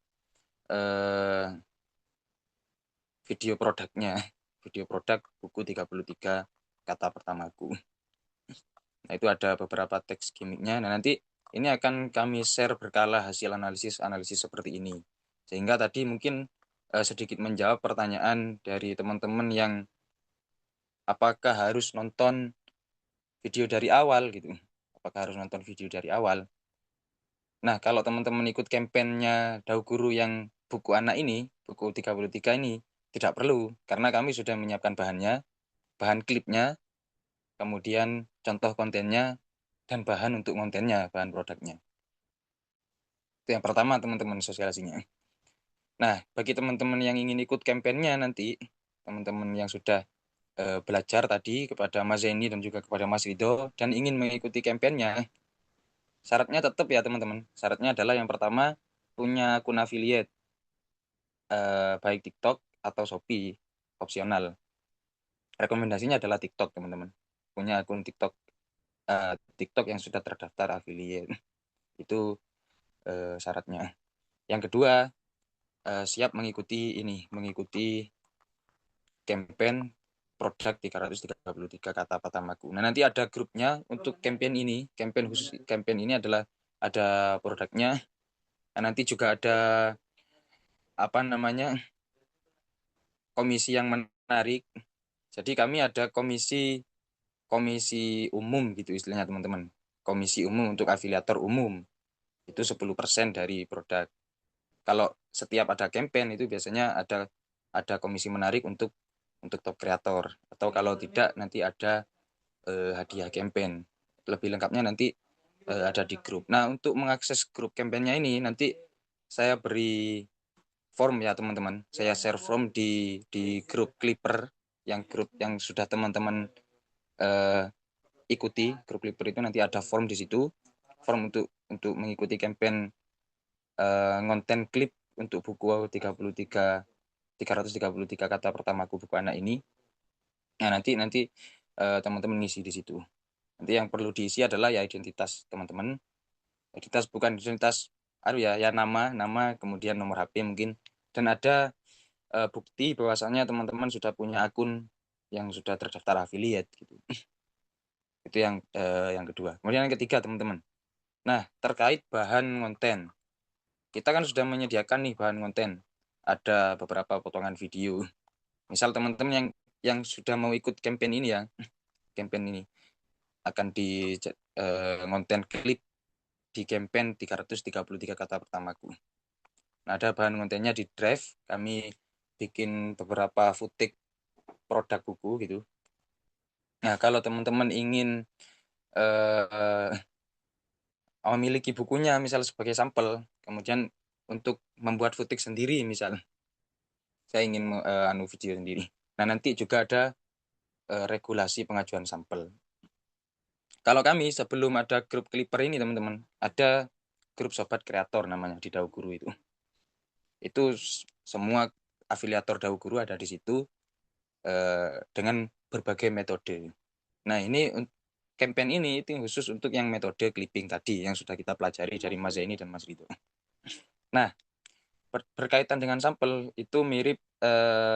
video produknya. Video produk buku 33 kata pertamaku. Nah, itu ada beberapa teks gimmicknya. Nah, nanti ini akan kami share berkala hasil analisis seperti ini. Sehingga tadi mungkin sedikit menjawab pertanyaan dari teman-teman yang apakah harus nonton video dari awal gitu. Apakah harus nonton video dari awal? Nah, kalau teman-teman ikut kampanyenya Dau Guru yang buku anak ini, buku 33 ini, tidak perlu. Karena kami sudah menyiapkan bahannya, bahan klipnya, kemudian contoh kontennya, dan bahan untuk kontennya, bahan produknya. Itu yang pertama teman-teman sosialisasinya. Nah, bagi teman-teman yang ingin ikut kampanyenya nanti, teman-teman yang sudah belajar tadi kepada Mas Zeni dan juga kepada Mas Rido, dan ingin mengikuti kampanyenya, syaratnya tetap ya teman-teman. Syaratnya adalah yang pertama, punya akun affiliate, baik TikTok atau Shopee, opsional. Rekomendasinya adalah TikTok teman-teman. Punya akun TikTok yang sudah terdaftar affiliate. Itu syaratnya. Yang kedua, siap mengikuti campaign produk 333 kata pertamaku. Nah, nanti ada grupnya untuk campaign ini. Campaign ini adalah ada produknya. Nah, nanti juga ada komisi yang menarik. Jadi kami ada komisi umum gitu istilahnya teman-teman. Komisi umum untuk afiliator umum. Itu 10% dari produk. Kalau setiap ada campaign itu biasanya ada komisi menarik untuk top kreator, atau kalau tidak nanti ada hadiah campaign. Lebih lengkapnya nanti ada di grup. Nah, untuk mengakses grup kampanye ini nanti saya beri form ya teman-teman. Saya share form di grup Clipper, grup yang sudah teman-teman ikuti. Grup Clipper itu nanti ada form di situ, form untuk mengikuti kampanye ngonten klip untuk buku 333 kata pertamaku buku anak ini. Nah, nanti teman-teman ngisi di situ. Nanti yang perlu diisi adalah ya identitas teman-teman. Identitas bukan identitas ya nama, kemudian nomor HP mungkin, dan ada bukti bahwasannya teman-teman sudah punya akun yang sudah terdaftar affiliate gitu. Itu yang kedua. Kemudian yang ketiga teman-teman. Nah, terkait bahan konten. Kita kan sudah menyediakan nih bahan konten. Ada beberapa potongan video. Misal teman-teman yang sudah mau ikut campaign ini ya, campaign ini akan di konten klip di campaign 333 kata pertamaku. Nah, ada bahan kontennya di drive. Kami bikin beberapa footage produk buku gitu. Nah, kalau teman-teman ingin memiliki bukunya misal sebagai sampel, kemudian untuk membuat footage sendiri misal, saya ingin video sendiri. Nah, nanti juga ada regulasi pengajuan sampel. Kalau kami sebelum ada grup Clipper ini teman-teman, ada grup sobat kreator namanya di Dau Guru itu. Itu semua afiliator Dau Guru ada di situ dengan berbagai metode. Nah, ini campaign ini itu khusus untuk yang metode clipping tadi yang sudah kita pelajari dari Mas Zaini dan Mas Rito. Nah, berkaitan dengan sampel itu mirip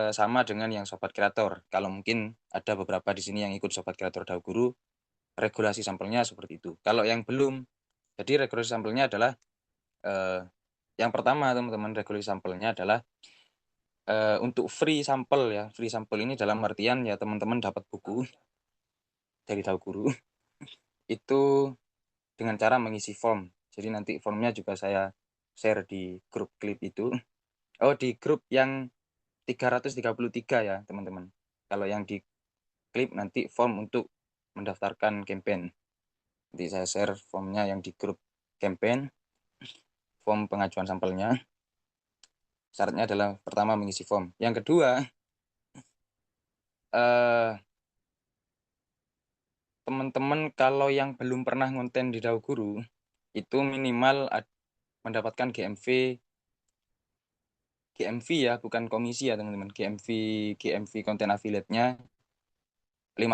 sama dengan yang sobat kreator. Kalau mungkin ada beberapa di sini yang ikut sobat kreator Dau Guru, regulasi sampelnya seperti itu. Kalau yang belum, jadi regulasi sampelnya adalah yang pertama teman-teman, regulasi sampelnya adalah untuk free sampel ya. Free sampel ini dalam artian ya teman-teman dapat buku dari Dau Guru itu dengan cara mengisi form. Jadi nanti formnya juga saya share di grup klip itu. Oh, di grup yang 333 ya teman-teman. Kalau yang di klip nanti form untuk mendaftarkan campaign. Nanti saya share formnya yang di grup campaign, form pengajuan sampelnya. Syaratnya adalah pertama mengisi form. Yang kedua, teman-teman kalau yang belum pernah ngonten di Dau Guru, itu minimal mendapatkan GMV ya, bukan komisi ya teman-teman. GMV konten affiliate-nya 50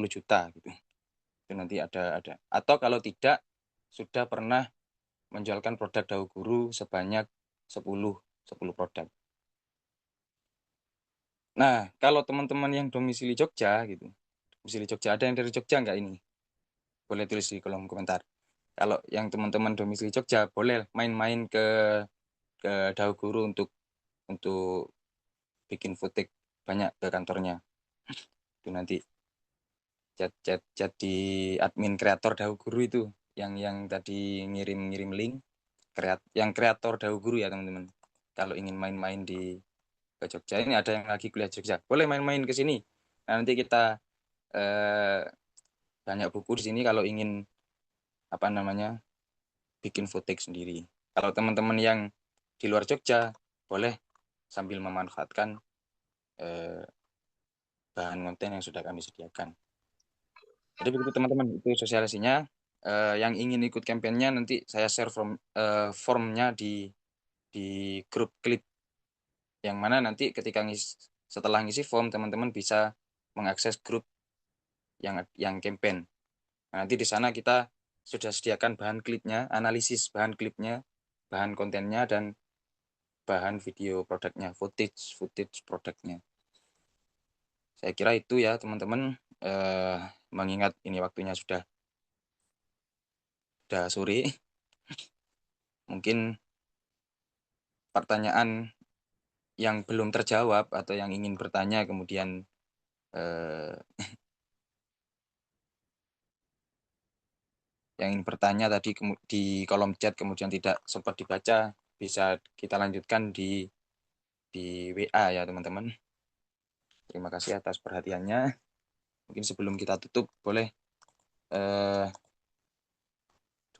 juta gitu. Itu nanti ada. Atau kalau tidak, sudah pernah menjualkan produk Dau Guru sebanyak 10 produk. Nah, kalau teman-teman yang domisili Jogja gitu. Domisili Jogja, ada yang dari Jogja nggak ini? Boleh tulis di kolom komentar. Kalau yang teman-teman domisili Jogja, boleh main-main ke Dau Guru untuk bikin footage banyak ke kantornya. Itu nanti chat di admin kreator Dau Guru itu yang tadi ngirim link yang kreator Dau Guru ya teman-teman. Kalau ingin main-main ke Jogja, ini ada yang lagi kuliah Jogja, boleh main-main ke sini. Nah, nanti kita banyak buku di sini kalau ingin bikin footage sendiri. Kalau teman-teman yang di luar Jogja, boleh sambil memanfaatkan bahan konten yang sudah kami sediakan. Jadi begitu teman-teman, itu sosialisasinya. Yang ingin ikut kampanyenya nanti saya share formnya di grup klip, yang mana nanti ketika setelah ngisi form teman-teman bisa mengakses grup yang campaign. Nah, nanti di sana kita sudah sediakan bahan klipnya, analisis bahan klipnya, bahan kontennya, dan bahan video produknya, footage produknya. Saya kira itu ya teman-teman, mengingat ini waktunya sudah sore, mungkin pertanyaan yang belum terjawab atau yang ingin bertanya kemudian yang ingin bertanya tadi di kolom chat kemudian tidak sempat dibaca, bisa kita lanjutkan di WA ya teman-teman. Terima kasih atas perhatiannya. Mungkin sebelum kita tutup boleh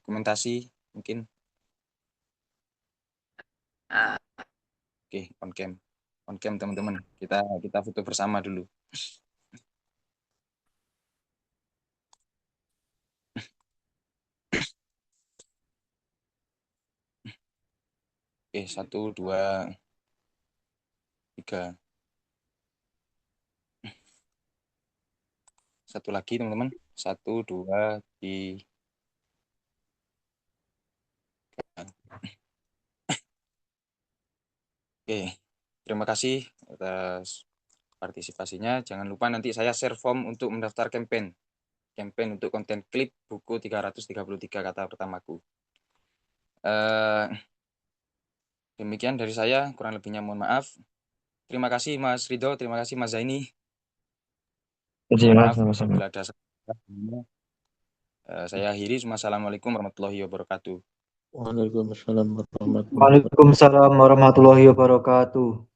dokumentasi mungkin. Oke, on cam teman-teman. Kita foto bersama dulu. Oke, 1, 2, 3. Satu lagi teman-teman. 1, 2, 3. Oke, terima kasih atas partisipasinya. Jangan lupa nanti saya share form untuk mendaftar campaign untuk konten klip buku 333 kata pertamaku. Demikian dari saya, kurang lebihnya mohon maaf. Terima kasih Mas Ridho, terima kasih Mas Zaini. Maaf apabila ada salah. Saya akhiri. Wassalamualaikum warahmatullahi wabarakatuh. Waalaikumsalam warahmatullahi wabarakatuh.